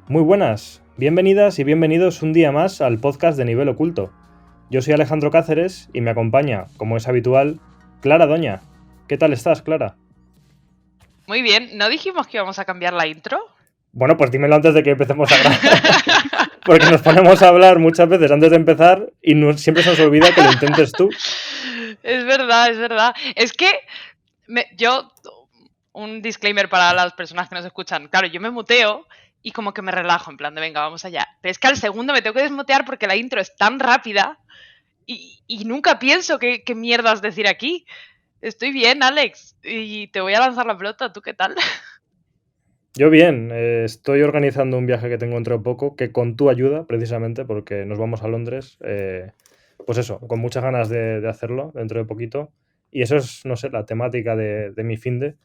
Muy buenas, bienvenidas y bienvenidos un día más al podcast de Nivel Oculto. Yo soy Alejandro Cáceres y me acompaña, como es habitual, Clara Doña. ¿Qué tal estás, Clara? Muy bien, ¿no dijimos que íbamos a cambiar la intro? Bueno, pues dímelo antes de que empecemos a grabar. Porque nos ponemos a hablar muchas veces antes de empezar y siempre se nos olvida que lo intentes tú. Es verdad, es verdad. Es que un disclaimer para las personas que nos escuchan. Claro, yo me muteo y como que me relajo, en plan de venga, vamos allá. Pero es que al segundo me tengo que desmutear porque la intro es tan rápida y nunca pienso qué mierdas decir aquí. Estoy bien, Alex, y te voy a lanzar la pelota. ¿Tú qué tal? Yo bien, estoy organizando un viaje que tengo dentro de poco, que con tu ayuda, precisamente, porque nos vamos a Londres, pues eso, con muchas ganas de hacerlo dentro de poquito. Y eso es, no sé, la temática de mi finde.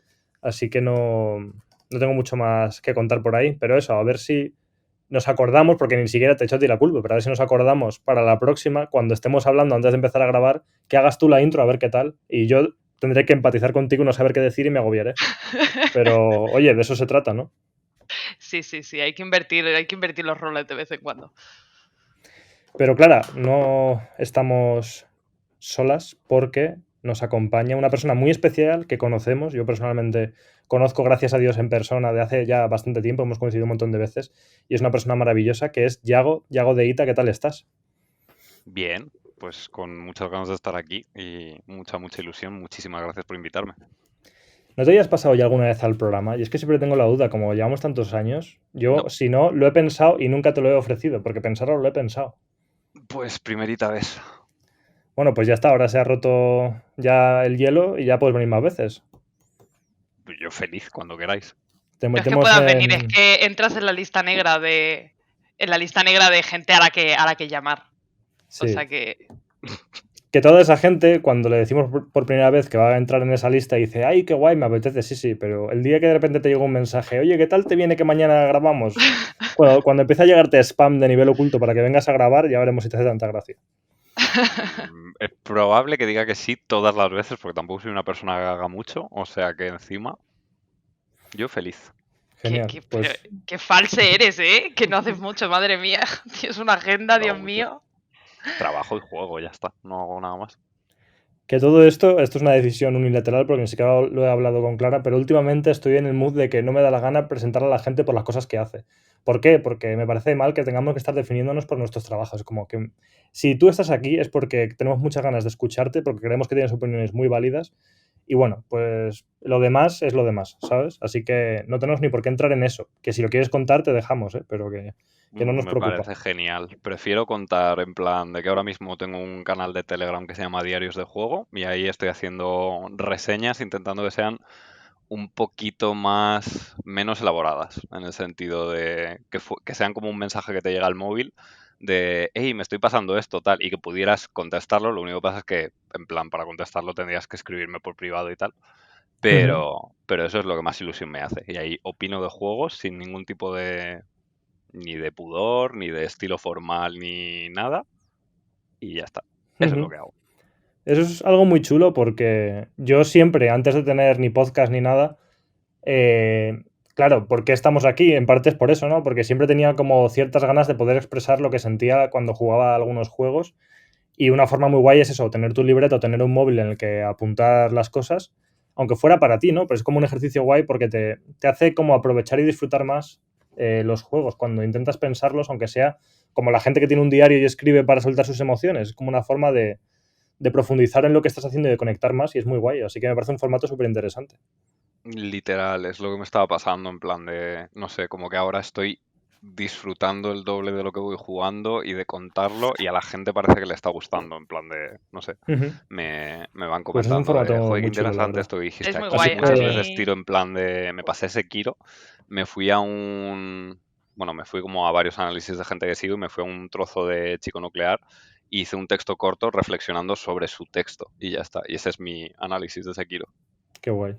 Así que no tengo mucho más que contar por ahí, pero eso, a ver si nos acordamos, porque ni siquiera te he hecho a ti la culpa, pero a ver si nos acordamos para la próxima, cuando estemos hablando antes de empezar a grabar, que hagas tú la intro a ver qué tal. Y yo tendré que empatizar contigo, no saber qué decir y me agobiaré. Pero, oye, de eso se trata, ¿no? Sí, hay que invertir los roles de vez en cuando. Pero Clara, no estamos solas porque nos acompaña una persona muy especial que conocemos. Yo personalmente conozco, gracias a Dios, en persona de hace ya bastante tiempo, hemos coincidido un montón de veces, y es una persona maravillosa que es Yago de Ita. ¿Qué tal estás? Bien, pues con muchas ganas de estar aquí y mucha ilusión. Muchísimas gracias por invitarme. ¿No te hayas pasado ya alguna vez al programa? Y es que siempre tengo la duda, como llevamos tantos años, yo No, si no, lo he pensado y nunca te lo he ofrecido, porque pensarlo lo he pensado. pues primerita vez. Bueno, pues ya está, ahora se ha roto ya el hielo y ya puedes venir más veces. Yo feliz cuando queráis. Te No es que metemos puedas venir, es en... que entras en la lista negra de gente a la que llamar. O Sí, sea que. que toda esa gente, cuando le decimos por primera vez que va a entrar en esa lista, dice, ay, qué guay, me apetece, sí, sí, pero el día que de repente te llega un mensaje, oye, ¿qué tal te viene que mañana grabamos? Cuando empieza a llegarte spam de nivel oculto para que vengas a grabar, ya veremos si te hace tanta gracia. Es probable que diga que sí todas las veces, porque tampoco soy una persona que haga mucho, o sea que encima, yo feliz. Genial, Pero pues qué false eres, ¿eh? Que no haces mucho, madre mía. Tienes una agenda, No Dios hago mucho. mío. Trabajo y juego, ya está. No hago nada más. que todo esto es una decisión unilateral porque ni siquiera lo he hablado con Clara, pero últimamente estoy en el mood de que no me da la gana presentar a la gente por las cosas que hace. ¿Por qué? Porque me parece mal que tengamos que estar definiéndonos por nuestros trabajos. Como que si tú estás aquí es porque tenemos muchas ganas de escucharte, porque creemos que tienes opiniones muy válidas. Y bueno, pues lo demás es lo demás, ¿sabes? Así que no tenemos ni por qué entrar en eso. Que si lo quieres contar, te dejamos, ¿eh? Pero que no nos Me preocupa. parece genial. Prefiero contar en plan de que ahora mismo tengo un canal de Telegram que se llama Diarios de Juego y ahí estoy haciendo reseñas intentando que sean un poquito menos elaboradas, en el sentido de que sean como un mensaje que te llega al móvil de, hey, me estoy pasando esto, tal, y que pudieras contestarlo. Lo único que pasa es que, en plan, para contestarlo tendrías que escribirme por privado y tal. Ujú. Pero eso es lo que más ilusión me hace. Y ahí opino de juegos sin ningún tipo de, ni de pudor, ni de estilo formal, ni nada. Y ya está. Eso es lo Ujú. que hago. Eso es algo muy chulo porque yo siempre, antes de tener ni podcast ni nada, claro, ¿por qué estamos aquí? En parte es por eso, ¿no? Porque siempre tenía como ciertas ganas de poder expresar lo que sentía cuando jugaba a algunos juegos. Y una forma muy guay es eso, tener tu libreta o tener un móvil en el que apuntar las cosas, aunque fuera para ti, ¿no? Pero es como un ejercicio guay porque te hace como aprovechar y disfrutar más los juegos cuando intentas pensarlos, aunque sea como la gente que tiene un diario y escribe para soltar sus emociones. Es como una forma de profundizar en lo que estás haciendo y de conectar más y es muy guay. Así que me parece un formato súper interesante. Literal, es lo que me estaba pasando en plan de, no sé, como que ahora estoy disfrutando el doble de lo que voy jugando y de contarlo y a la gente parece que le está gustando, en plan de, no sé, Ujú. me van Pues es un comentando formato de, joder, qué muy chulo, la interesante verdad. esto que Es dijiste muy aquí. Así guay. A Muchas que, veces mí. tiro en plan de, me pasé Sekiro, me fui a bueno, me fui como a varios análisis de gente que sigo y me fui a un trozo de Chico Nuclear y hice un texto corto reflexionando sobre su texto y ya está. Y ese es mi análisis de Sekiro. qué guay.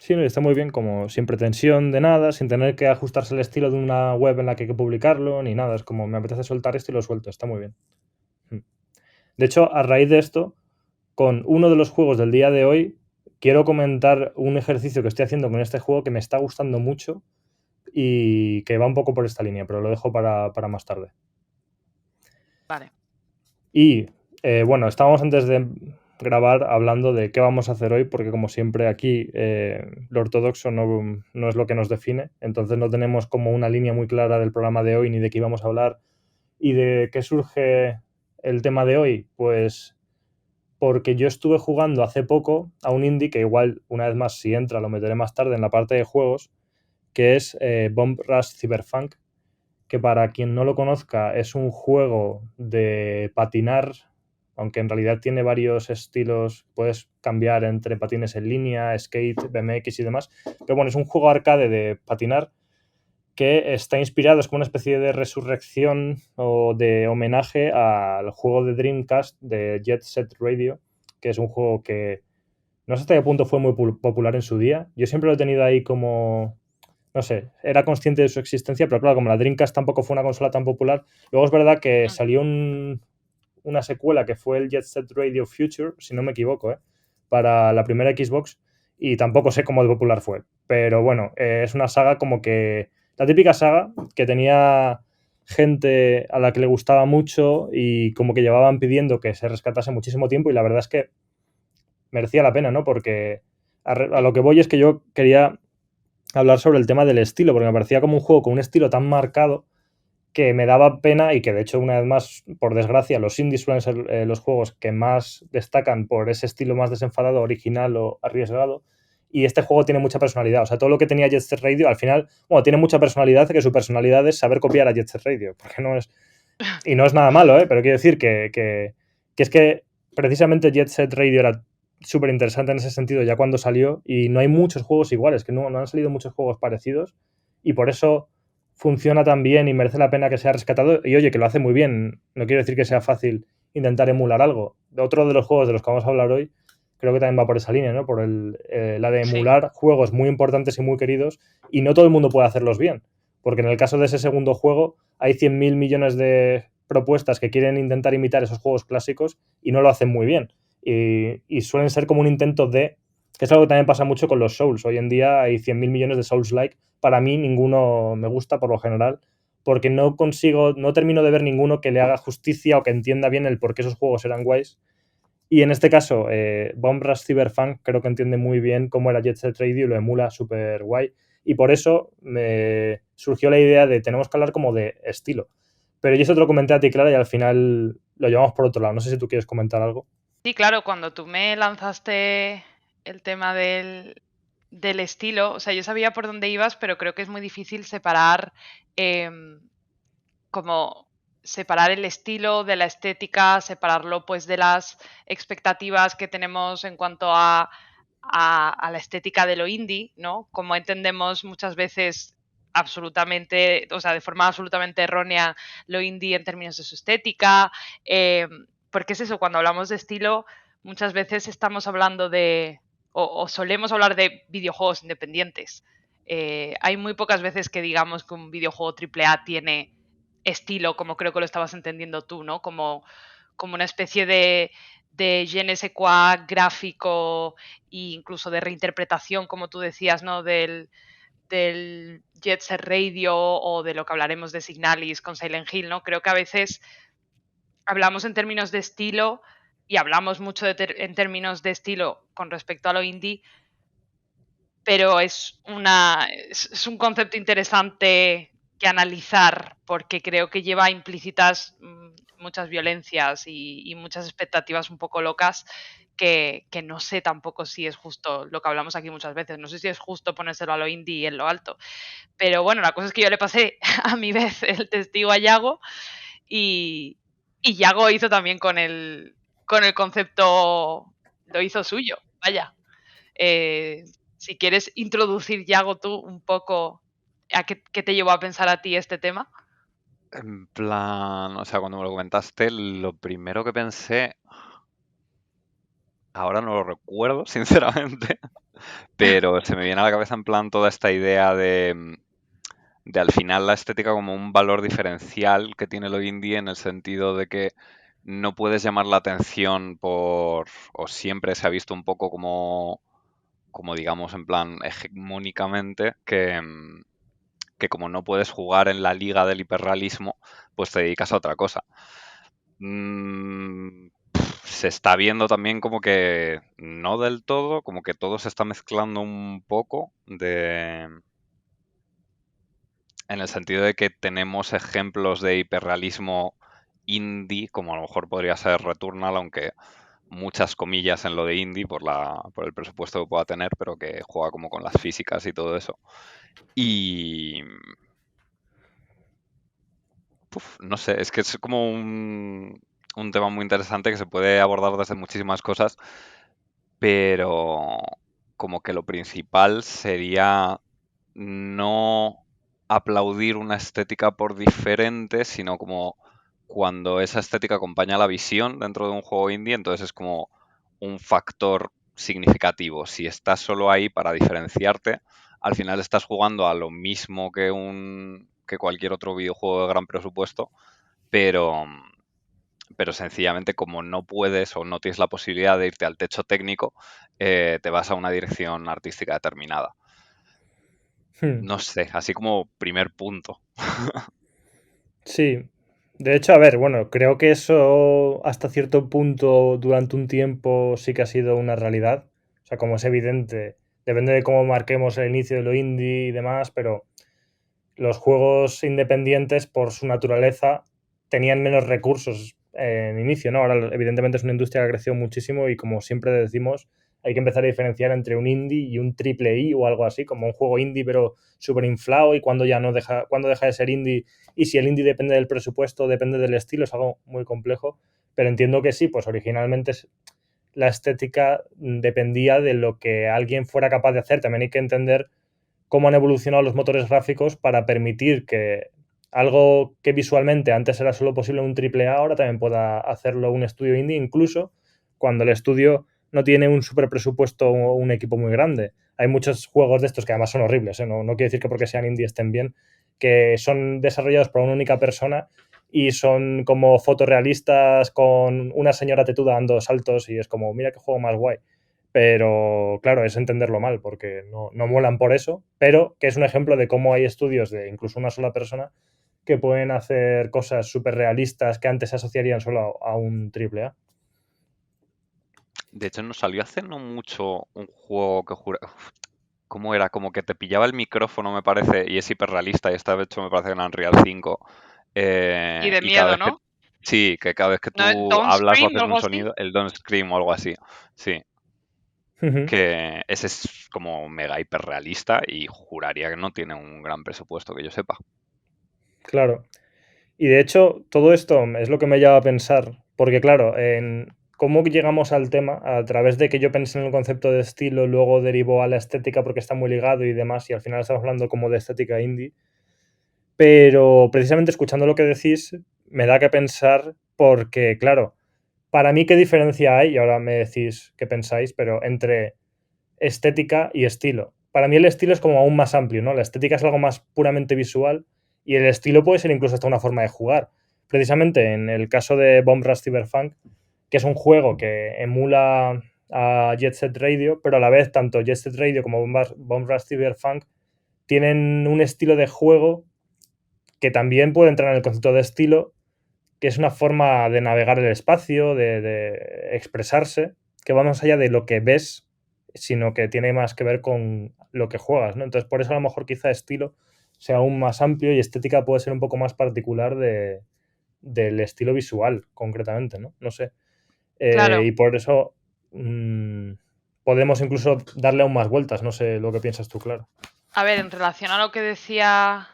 Sí, no, está muy bien, como sin pretensión de nada, sin tener que ajustarse el estilo de una web en la que hay que publicarlo, ni nada. Es como me apetece soltar esto y lo suelto, está muy bien. Mm. De hecho, a raíz de esto, con uno de los juegos del día de hoy, quiero comentar un ejercicio que estoy haciendo con este juego que me está gustando mucho. y que va un poco por esta línea, pero lo dejo para más tarde. Vale. Y bueno, estábamos antes de grabar hablando de qué vamos a hacer hoy, porque como siempre aquí lo ortodoxo no es lo que nos define, entonces no tenemos como una línea muy clara del programa de hoy ni de qué íbamos a hablar. ¿Y de qué surge el tema de hoy? Pues porque yo estuve jugando hace poco a un indie que igual, una vez más, si entra, lo meteré más tarde en la parte de juegos, que es Bomb Rush Cyberpunk, que para quien no lo conozca es un juego de patinar, aunque en realidad tiene varios estilos, puedes cambiar entre patines en línea, skate, BMX y demás, pero bueno, es un juego arcade de patinar que está inspirado, es como una especie de resurrección o de homenaje al juego de Dreamcast de Jet Set Radio, que es un juego que no sé hasta qué punto fue muy popular en su día. Yo siempre lo he tenido ahí como, no sé, era consciente de su existencia, pero claro, como la Dreamcast tampoco fue una consola tan popular, luego es verdad que salió una secuela que fue el Jet Set Radio Future, si no me equivoco, para la primera Xbox, y tampoco sé cómo de popular fue. Pero bueno, es una saga como que, la típica saga que tenía gente a la que le gustaba mucho y como que llevaban pidiendo que se rescatase muchísimo tiempo, y la verdad es que merecía la pena, ¿no? Porque a lo que voy es que yo quería hablar sobre el tema del estilo, porque me parecía como un juego con un estilo tan marcado que me daba pena y que de hecho una vez más, por desgracia, los indies suelen ser los juegos que más destacan por ese estilo más desenfadado, original o arriesgado. Y este juego tiene mucha personalidad. O sea, todo lo que tenía Jet Set Radio, al final, bueno, tiene mucha personalidad, que su personalidad es saber copiar a Jet Set Radio, porque no es... Y no es nada malo, pero quiero decir que es que precisamente Jet Set Radio era súper interesante en ese sentido ya cuando salió y no hay muchos juegos iguales, que no han salido muchos juegos parecidos y por eso funciona tan bien y merece la pena que sea rescatado. Y oye, que lo hace muy bien. No quiero decir que sea fácil intentar emular algo. Otro de los juegos de los que vamos a hablar hoy creo que también va por esa línea, ¿no? Por la de emular juegos muy importantes y muy queridos y no todo el mundo puede hacerlos bien. Porque en el caso de ese segundo juego hay 100.000 millones de propuestas que quieren intentar imitar esos juegos clásicos y no lo hacen muy bien. Y suelen ser como un intento de... que es algo que también pasa mucho con los Souls. Hoy en día hay 100.000 millones de Souls-like. Para mí ninguno me gusta por lo general, porque no termino de ver ninguno que le haga justicia o que entienda bien el por qué esos juegos eran guays. Y en este caso, Bomb Rush Cyberpunk creo que entiende muy bien cómo era Jet Set Radio y lo emula súper guay. Y por eso me surgió la idea de tenemos que hablar como de estilo. Pero yo eso te lo comenté a ti, Clara, y al final lo llevamos por otro lado. No sé si tú quieres comentar algo. Sí, claro, cuando tú me lanzaste el tema del estilo, o sea, yo sabía por dónde ibas, pero creo que es muy difícil separar como separar el estilo de la estética, separarlo pues de las expectativas que tenemos en cuanto a la estética de lo indie, ¿no? Como entendemos muchas veces absolutamente, o sea, de forma absolutamente errónea lo indie en términos de su estética, porque es eso, cuando hablamos de estilo, muchas veces estamos hablando de, o solemos hablar de videojuegos independientes. Hay muy pocas veces que digamos que un videojuego AAA tiene estilo, como creo que lo estabas entendiendo tú, ¿no? Como una especie de je ne sais quoi gráfico e incluso de reinterpretación, como tú decías, ¿no? Del Jet Set Radio o de lo que hablaremos de Signalis con Silent Hill, ¿no? Creo que a veces hablamos en términos de estilo y hablamos mucho en términos de estilo con respecto a lo indie, pero es un concepto interesante que analizar porque creo que lleva implícitas muchas violencias y muchas expectativas un poco locas que no sé tampoco si es justo lo que hablamos aquí muchas veces. No sé si es justo ponérselo a lo indie y en lo alto. Pero bueno, la cosa es que yo le pasé a mi vez el testigo a Yago y Yago hizo también con el concepto, lo hizo suyo, vaya. Si quieres introducir, Yago, tú un poco a qué te llevó a pensar a ti este tema. En plan, o sea, cuando me lo comentaste, lo primero que pensé, ahora no lo recuerdo, sinceramente, pero se me viene a la cabeza en plan toda esta idea de al final la estética como un valor diferencial que tiene lo indie en el sentido de que no puedes llamar la atención o siempre se ha visto un poco como digamos, en plan hegemónicamente, que como no puedes jugar en la liga del hiperrealismo, pues te dedicas a otra cosa. Se está viendo también como que no del todo, como que todo se está mezclando un poco en el sentido de que tenemos ejemplos de hiperrealismo indie, como a lo mejor podría ser Returnal, aunque muchas comillas en lo de indie por el presupuesto que pueda tener, pero que juega como con las físicas y todo eso. Y no sé, es que es como un tema muy interesante que se puede abordar desde muchísimas cosas, pero como que lo principal sería no aplaudir una estética por diferente, sino como cuando esa estética acompaña la visión dentro de un juego indie, entonces es como un factor significativo. Si estás solo ahí para diferenciarte, al final estás jugando a lo mismo que cualquier otro videojuego de gran presupuesto, pero sencillamente como no puedes o no tienes la posibilidad de irte al techo técnico, te vas a una dirección artística determinada. No sé, así como primer punto. Sí, de hecho, a ver, bueno, creo que eso hasta cierto punto durante un tiempo sí que ha sido una realidad. O sea, como es evidente, depende de cómo marquemos el inicio de lo indie y demás, pero los juegos independientes, por su naturaleza, tenían menos recursos en inicio, ¿no? Ahora, evidentemente, es una industria que ha crecido muchísimo y, como siempre decimos, hay que empezar a diferenciar entre un indie y un triple I o algo así, como un juego indie pero súper inflado, y cuando ya no deja, cuando deja de ser indie, y si el indie depende del presupuesto, depende del estilo, es algo muy complejo, pero entiendo que sí, pues originalmente la estética dependía de lo que alguien fuera capaz de hacer. También hay que entender cómo han evolucionado los motores gráficos para permitir que algo que visualmente antes era solo posible en un AAA, ahora también pueda hacerlo un estudio indie, incluso cuando el estudio no tiene un super presupuesto o un equipo muy grande. Hay muchos juegos de estos que además son horribles, ¿eh? No quiere decir que porque sean indie estén bien, que son desarrollados por una única persona y son como fotorrealistas con una señora tetuda dando saltos y es como, mira qué juego más guay. Pero claro, es entenderlo mal, porque no molan por eso, pero que es un ejemplo de cómo hay estudios de incluso una sola persona que pueden hacer cosas súper realistas que antes se asociarían solo a un triple A. De hecho, nos salió hace no mucho un juego que ¿cómo era? Como que te pillaba el micrófono, me parece, y es hiperrealista, y está hecho, me parece, en Unreal 5. Y de Y cada miedo, vez que... ¿no? Sí, que cada vez que ¿No? tú ¿Don't hablas o Scream o haces algo un así? sonido, el Don't Scream o algo así. Sí, Ujú, que ese es como mega hiperrealista y juraría que no tiene un gran presupuesto, que yo sepa. claro. Y de hecho, todo esto es lo que me lleva a pensar, porque claro, en cómo llegamos al tema, a través de que yo pensé en el concepto de estilo, luego derivó a la estética porque está muy ligado y demás, y al final estamos hablando como de estética indie. Pero precisamente escuchando lo que decís, me da que pensar porque, claro, para mí qué diferencia hay, y ahora me decís qué pensáis, pero entre estética y estilo. Para mí el estilo es como aún más amplio, ¿no? La estética es algo más puramente visual y el estilo puede ser incluso hasta una forma de jugar. Precisamente en el caso de Bomb Rush Cyberpunk, que es un juego que emula a Jet Set Radio, pero a la vez tanto Jet Set Radio como Bomb Rush Cyberpunk tienen un estilo de juego que también puede entrar en el concepto de estilo, que es una forma de navegar el espacio, de expresarse, que va más allá de lo que ves, sino que tiene más que ver con lo que juegas, ¿no? Entonces, por eso a lo mejor quizá estilo sea aún más amplio y estética puede ser un poco más particular del estilo visual, concretamente, ¿no? No sé. Claro. Y por eso podemos incluso darle aún más vueltas, no sé lo que piensas tú, claro. A ver, en relación a lo que decía,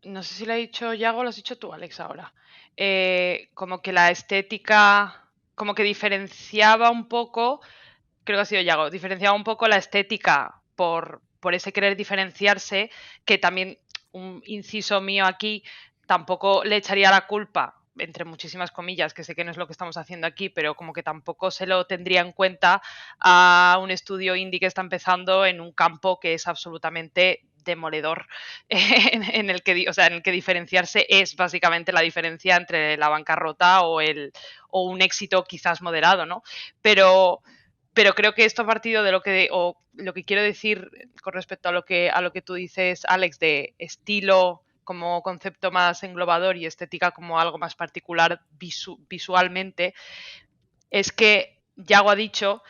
no sé si lo ha dicho Yago o lo has dicho tú, Alex, ahora. Como que la estética, como que diferenciaba un poco, creo que ha sido Yago, diferenciaba un poco la estética por ese querer diferenciarse, que también, un inciso mío aquí, tampoco le echaría la culpa, entre muchísimas comillas, que sé que no es lo que estamos haciendo aquí, pero como que tampoco se lo tendría en cuenta a un estudio indie que está empezando en un campo que es absolutamente demoledor, en el que, o sea, en el que diferenciarse es básicamente la diferencia entre la bancarrota o un éxito quizás moderado, ¿no? Pero Pero creo que esto ha partido de lo que quiero decir con respecto a lo que tú dices, Alex, de estilo como concepto más englobador y estética como algo más particular visualmente, es que Yago ha dicho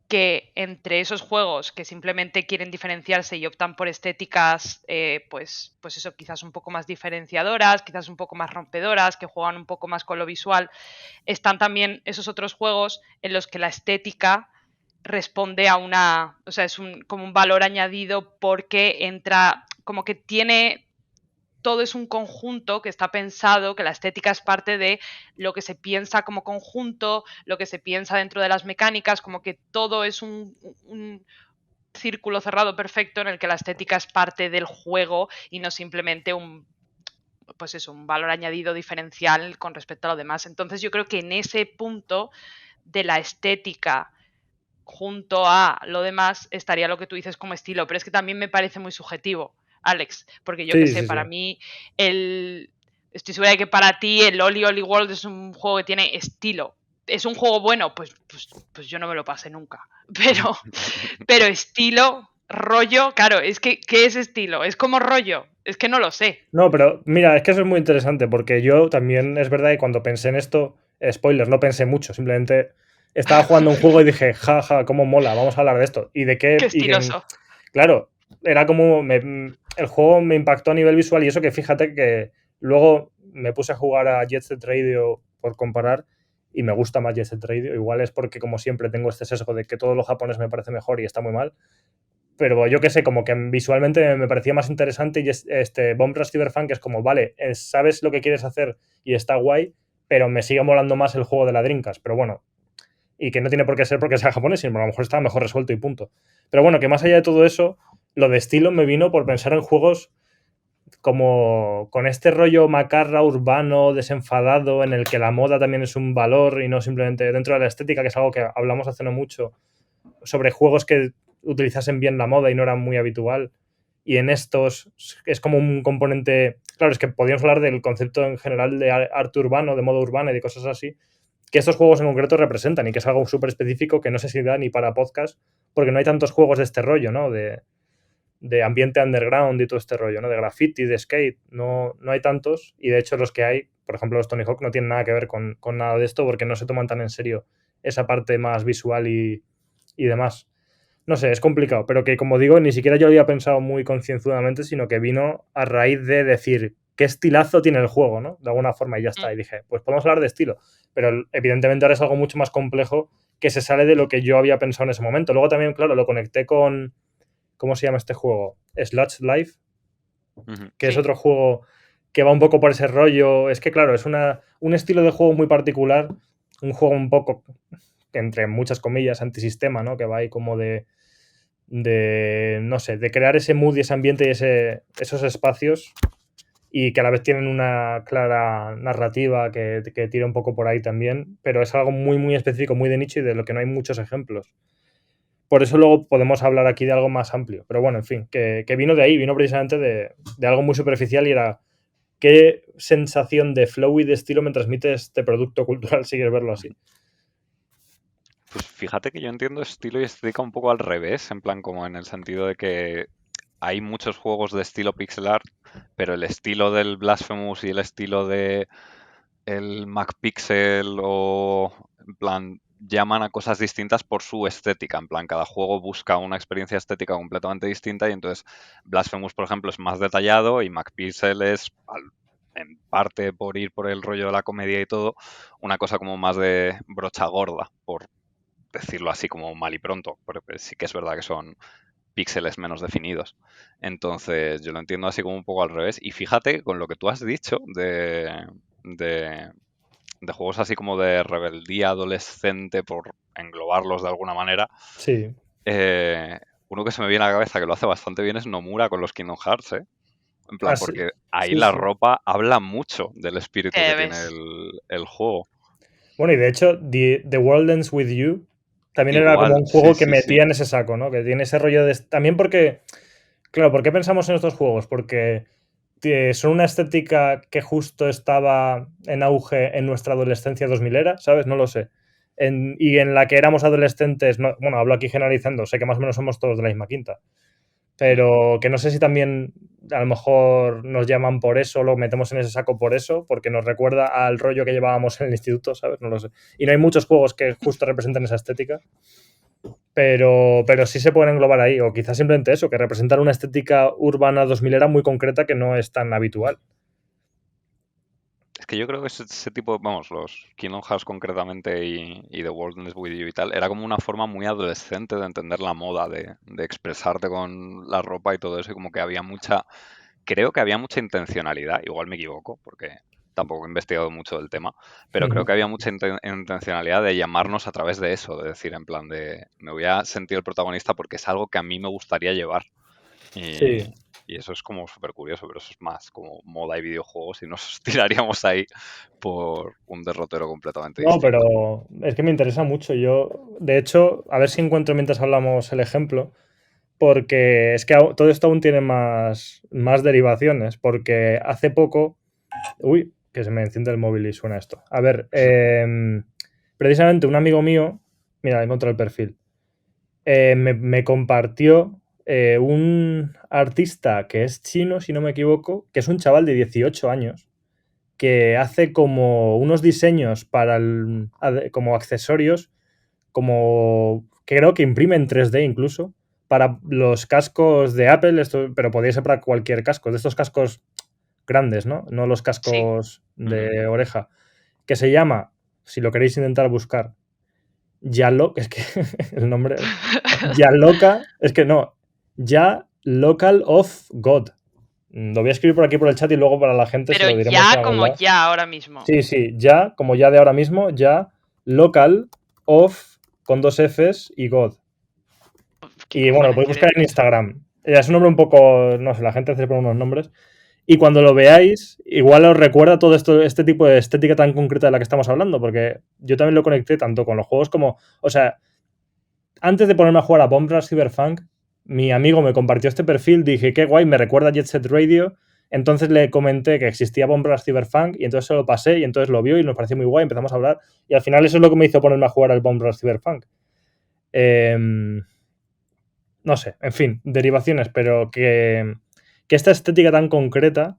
que entre esos juegos que simplemente quieren diferenciarse y optan por estéticas, pues eso, quizás un poco más diferenciadoras, quizás un poco más rompedoras, que juegan un poco más con lo visual, están también esos otros juegos en los que la estética responde a una, o sea, es como un valor añadido porque entra, como que tiene, todo es un conjunto que está pensado, que la estética es parte de lo que se piensa como conjunto, lo que se piensa dentro de las mecánicas, como que todo es un círculo cerrado perfecto en el que la estética es parte del juego y no simplemente pues eso, un valor añadido diferencial con respecto a lo demás. Entonces yo creo que en ese punto de la estética junto a lo demás estaría lo que tú dices como estilo, pero es que también me parece muy subjetivo, Alex, porque yo qué sé, para mí estoy segura de que para ti el Oli Oli World es un juego que tiene estilo. ¿Es un juego bueno? Pues yo no me lo pasé nunca. Pero estilo, rollo, claro, es que ¿qué es estilo? ¿Es como rollo? Es que no lo sé. No, pero mira, es que eso es muy interesante porque yo también es verdad que cuando pensé en esto, spoiler, no pensé mucho, simplemente estaba jugando un juego y dije, jaja, cómo mola, vamos a hablar de esto. Y de qué. Qué estiloso. Claro, era como. El juego me impactó a nivel visual y eso que fíjate que luego me puse a jugar a Jet Set Radio por comparar y me gusta más Jet Set Radio. Igual es porque, como siempre, tengo este sesgo de que todo lo japonés me parece mejor y está muy mal. Pero yo qué sé, como que visualmente me parecía más interesante y Bomb Rush Cyberpunk es como, vale, sabes lo que quieres hacer y está guay, pero me sigue molando más el juego de la Dreamcast. Pero bueno, y que no tiene por qué ser porque sea japonés, sino a lo mejor está mejor resuelto y punto. Pero bueno, que más allá de todo eso, lo de estilo me vino por pensar en juegos como con este rollo macarra, urbano, desenfadado, en el que la moda también es un valor y no simplemente dentro de la estética, que es algo que hablamos hace no mucho, sobre juegos que utilizasen bien la moda y no era muy habitual. Y en estos es como un componente. Claro, es que podríamos hablar del concepto en general de arte urbano, de moda urbana y de cosas así, que estos juegos en concreto representan y que es algo súper específico que no sé si da ni para podcast, porque no hay tantos juegos de este rollo, ¿no? De ambiente underground y todo este rollo, ¿no? De graffiti, de skate, no hay tantos. Y de hecho los que hay, por ejemplo los Tony Hawk, no tienen nada que ver con nada de esto porque no se toman tan en serio esa parte más visual y demás. No sé, es complicado, pero que como digo, ni siquiera yo lo había pensado muy concienzudamente, sino que vino a raíz de decir qué estilazo tiene el juego, ¿no? De alguna forma y ya está. Y dije, pues podemos hablar de estilo. Pero evidentemente ahora es algo mucho más complejo que se sale de lo que yo había pensado en ese momento. Luego también, claro, lo conecté con, ¿cómo se llama este juego? Sludge Life, que es otro juego que va un poco por ese rollo. Es que, claro, es un estilo de juego muy particular, un juego un poco, entre muchas comillas, antisistema, ¿no? Que va ahí como de no sé, de crear ese mood y ese ambiente y esos espacios y que a la vez tienen una clara narrativa que tira un poco por ahí también, pero es algo muy, muy específico, muy de nicho y de lo que no hay muchos ejemplos. Por eso luego podemos hablar aquí de algo más amplio. Pero bueno, en fin, que vino de ahí, vino precisamente de algo muy superficial y era qué sensación de flow y de estilo me transmite este producto cultural, si quieres verlo así. Pues fíjate que yo entiendo estilo y estética un poco al revés, en plan como en el sentido de que hay muchos juegos de estilo pixel art, pero el estilo del Blasphemous y el estilo de el MacPixel o en plan llaman a cosas distintas por su estética, en plan cada juego busca una experiencia estética completamente distinta y entonces Blasphemous, por ejemplo, es más detallado y MacPixel es en parte por ir por el rollo de la comedia y todo, una cosa como más de brocha gorda, por decirlo así como mal y pronto, porque sí que es verdad que son píxeles menos definidos. Entonces yo lo entiendo así como un poco al revés. Y fíjate con lo que tú has dicho de juegos así como de rebeldía adolescente, por englobarlos de alguna manera. Sí. Uno que se me viene a la cabeza que lo hace bastante bien es Nomura con los Kingdom Hearts, ¿eh? En plan, porque ahí sí, la sí. ropa habla mucho del espíritu que tiene el juego. Bueno, y de hecho, The World Ends With You también Igual, era como un juego que sí, metía en ese saco, ¿no? Que tiene ese rollo de. También porque. Claro, ¿por qué pensamos en estos juegos? Porque son una estética que justo estaba en auge en nuestra adolescencia 2000era, ¿sabes? No lo sé. y en la que éramos adolescentes, bueno, hablo aquí generalizando, sé que más o menos somos todos de la misma quinta, pero que no sé si también a lo mejor nos llaman por eso, lo metemos en ese saco por eso, porque nos recuerda al rollo que llevábamos en el instituto, ¿sabes? No lo sé. Y no hay muchos juegos que justo representen esa estética, pero sí se pueden englobar ahí, o quizás simplemente eso, que representan una estética urbana 2000era muy concreta que no es tan habitual. Es que yo creo que ese tipo, vamos, los Kingdom Hearts concretamente y The World Ends With You y tal, era como una forma muy adolescente de entender la moda, de expresarte con la ropa y todo eso, y como que había creo que había mucha intencionalidad, igual me equivoco, porque tampoco he investigado mucho del tema, pero creo que había mucha intencionalidad de llamarnos a través de eso, de decir, en plan de, me voy a sentir el protagonista porque es algo que a mí me gustaría llevar. Sí. Y eso es como súper curioso, pero eso es más como moda y videojuegos y nos tiraríamos ahí por un derrotero completamente No, distinto. pero es que me interesa mucho. Yo, de hecho, a ver si encuentro mientras hablamos el ejemplo, porque es que todo esto aún tiene más derivaciones, porque hace poco... Uy, que se me enciende el móvil y suena esto. A ver, precisamente un amigo mío, mira, encontré el perfil, me compartió un artista que es chino, si no me equivoco, que es un chaval de 18 años, que hace como unos diseños para como accesorios, como creo que imprime en 3D incluso, para los cascos de Apple, pero podría ser para cualquier casco, de estos cascos grandes, ¿no? No los cascos de oreja, que se llama, si lo queréis intentar buscar, Yaloca, es que el nombre, Yaloca, es que no, Ya Local of God. Lo voy a escribir por aquí por el chat y luego para la gente se Pero lo diremos en ya algún como lado. ya ahora mismo. Sí, sí, ya, como ya de ahora mismo, ya Local of con 2 Fs y God. ¿Qué Y bueno, lo cojones podéis buscar quiere en decir eso? Instagram. Es un nombre un poco, no sé, la gente se pone unos nombres. Y cuando lo veáis, igual os recuerda todo esto, este tipo de estética tan concreta de la que estamos hablando, porque yo también lo conecté tanto con los juegos como, o sea, antes de ponerme a jugar a Bomb Rush Cyberpunk, mi amigo me compartió este perfil, dije, qué guay, me recuerda a Jet Set Radio, entonces le comenté que existía Bomb Rush Cyberpunk y entonces se lo pasé y entonces lo vio y nos pareció muy guay, empezamos a hablar y al final eso es lo que me hizo ponerme a jugar al Bomb Rush Cyberpunk. No sé, en fin, derivaciones, pero que esta estética tan concreta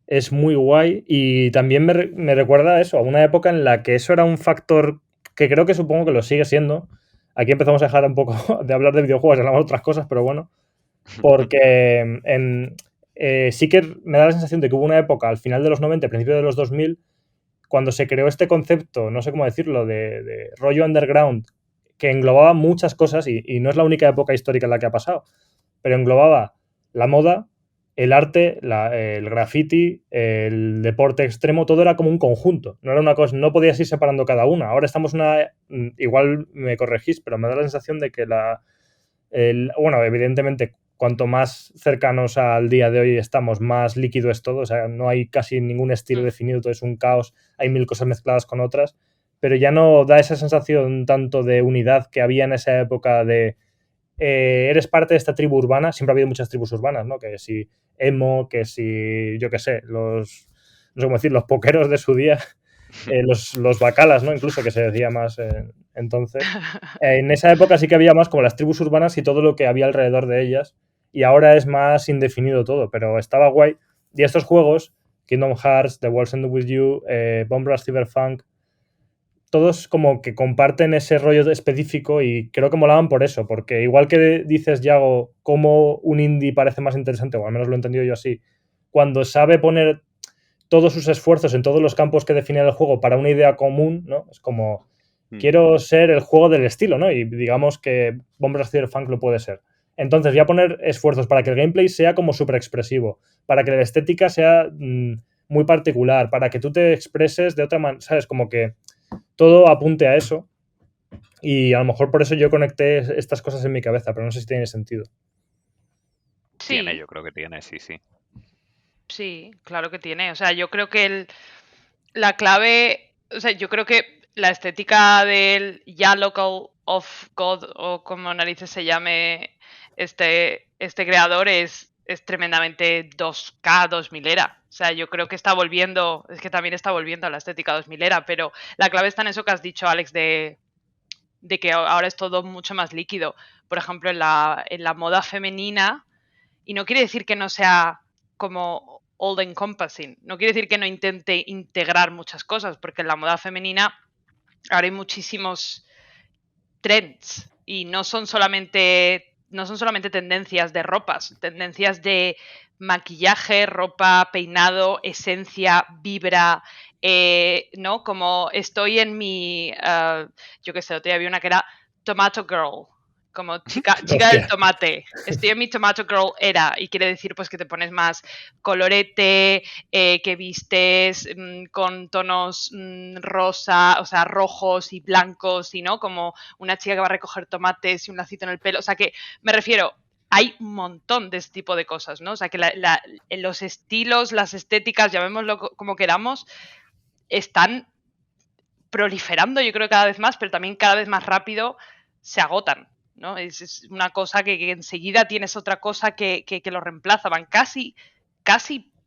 es muy guay y también me recuerda a eso, a una época en la que eso era un factor que creo que supongo que lo sigue siendo. Aquí empezamos a dejar un poco de hablar de videojuegos y hablamos de otras cosas, pero bueno, porque sí que me da la sensación de que hubo una época al final de los 90, principio de los 2000, cuando se creó este concepto, no sé cómo decirlo, de rollo underground, que englobaba muchas cosas y no es la única época histórica en la que ha pasado, pero englobaba la moda, el arte, el graffiti, el deporte extremo, todo era como un conjunto. No era una cosa, no podías ir separando cada una. Ahora estamos igual me corregís, pero me da la sensación de que bueno, evidentemente, cuanto más cercanos al día de hoy estamos, más líquido es todo. O sea, no hay casi ningún estilo definido, todo es un caos, hay mil cosas mezcladas con otras, pero ya no da esa sensación tanto de unidad que había en esa época de eres parte de esta tribu urbana. Siempre ha habido muchas tribus urbanas, ¿no? Que si emo, que si, yo qué sé, no sé cómo decir, los pokeros de su día, los bacalas, ¿no? Incluso, que se decía más entonces. En esa época sí que había más como las tribus urbanas y todo lo que había alrededor de ellas, y ahora es más indefinido todo, pero estaba guay. Y estos juegos, Kingdom Hearts, The World Ends With You, Bomb Rush Cyberpunk, todos como que comparten ese rollo específico y creo que molaban por eso, porque igual que dices, Yago, cómo un indie parece más interesante, o al menos lo he entendido yo así, cuando sabe poner todos sus esfuerzos en todos los campos que definen el juego para una idea común, ¿no? Es como, quiero ser el juego del estilo, ¿no? Y digamos que Bomb Rush Cyberpunk lo puede ser. Entonces voy a poner esfuerzos para que el gameplay sea como súper expresivo, para que la estética sea muy particular, para que tú te expreses de otra manera, ¿sabes? Como que todo apunte a eso y a lo mejor por eso yo conecté estas cosas en mi cabeza, pero no sé si tiene sentido. Tiene, Sí, yo creo que tiene, sí, sí. sí, claro que tiene. O sea, yo creo que la clave, o sea, yo creo que la estética del ya local of God o como narices se llame este creador es es tremendamente 2K, 2000era. O sea, yo creo que está volviendo, es que también está volviendo a la estética 2000era, pero la clave está en eso que has dicho, Alex, de que ahora es todo mucho más líquido. Por ejemplo, en la moda femenina, y no quiere decir que no sea como all encompassing, no quiere decir que no intente integrar muchas cosas, porque en la moda femenina ahora hay muchísimos trends y no son solamente tendencias de ropas, tendencias de maquillaje, ropa, peinado, esencia, vibra, ¿no? Como estoy en mi, yo qué sé, otro día había una que era Tomato Girl, como chica del Hostia. tomate. Estoy en mi Tomato Girl era, y quiere decir pues que te pones más colorete, que vistes con tonos rosa, o sea, rojos y blancos, y no como una chica que va a recoger tomates y un lacito en el pelo. O sea que me refiero, hay un montón de este tipo de cosas, ¿no? O sea que los estilos, las estéticas, llamémoslo como queramos, están proliferando, yo creo, cada vez más, pero también cada vez más rápido se agotan, ¿no? Es una cosa que enseguida tienes otra cosa que lo reemplaza. Van casi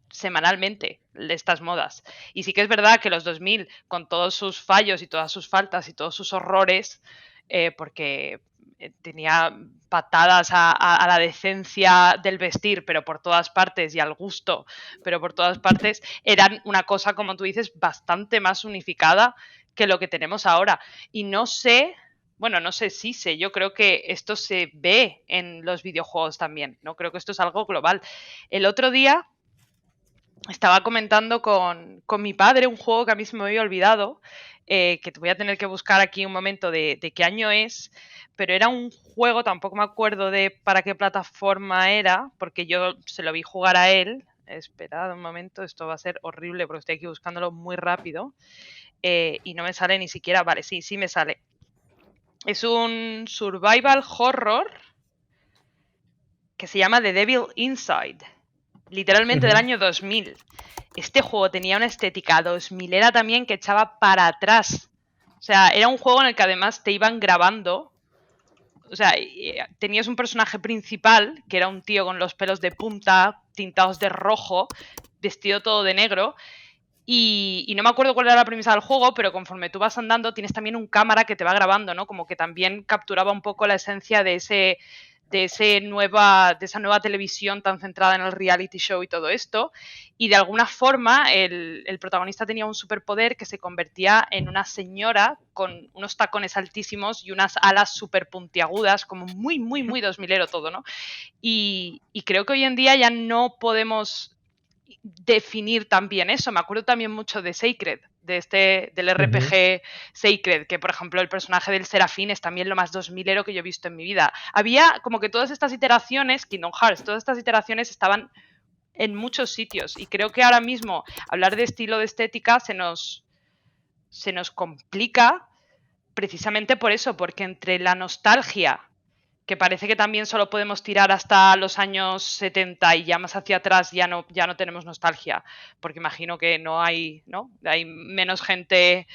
semanalmente de estas modas. Y sí que es verdad que los 2000, con todos sus fallos y todas sus faltas y todos sus horrores, porque tenía patadas a la decencia del vestir, pero por todas partes, y al gusto, pero por todas partes, eran una cosa, como tú dices, bastante más unificada que lo que tenemos ahora. Y no sé, bueno, no sé si sé, yo creo que esto se ve en los videojuegos también, ¿no? Creo que esto es algo global. El otro día estaba comentando con mi padre un juego que a mí se me había olvidado, que te voy a tener que buscar aquí un momento de qué año es, pero era un juego, tampoco me acuerdo de para qué plataforma era, porque yo se lo vi jugar a él. Esperad un momento, esto va a ser horrible porque estoy aquí buscándolo muy rápido y no me sale ni siquiera. Vale, sí me sale. Es un survival horror que se llama The Devil Inside, literalmente del año 2000. Este juego tenía una estética 2000era también que echaba para atrás. O sea, era un juego en el que además te iban grabando. O sea, tenías un personaje principal, que era un tío con los pelos de punta, tintados de rojo, vestido todo de negro. Y no me acuerdo cuál era la premisa del juego, pero conforme tú vas andando tienes también un cámara que te va grabando, ¿no? Como que también capturaba un poco la esencia de esa nueva televisión tan centrada en el reality show y todo esto. Y de alguna forma el protagonista tenía un superpoder que se convertía en una señora con unos tacones altísimos y unas alas súper puntiagudas, como muy, muy, muy 2000ero todo, ¿no? Y creo que hoy en día ya no podemos definir también eso. Me acuerdo también mucho de Sacred, del RPG Sacred, que por ejemplo el personaje del Serafín es también lo más 2000ero que yo he visto en mi vida. Había como que todas estas iteraciones, Kingdom Hearts, todas estas iteraciones estaban en muchos sitios y creo que ahora mismo hablar de estilo de estética se nos complica precisamente por eso, porque entre la nostalgia, que parece que también solo podemos tirar hasta los años 70 y ya más hacia atrás ya no tenemos nostalgia, porque imagino que hay menos gente,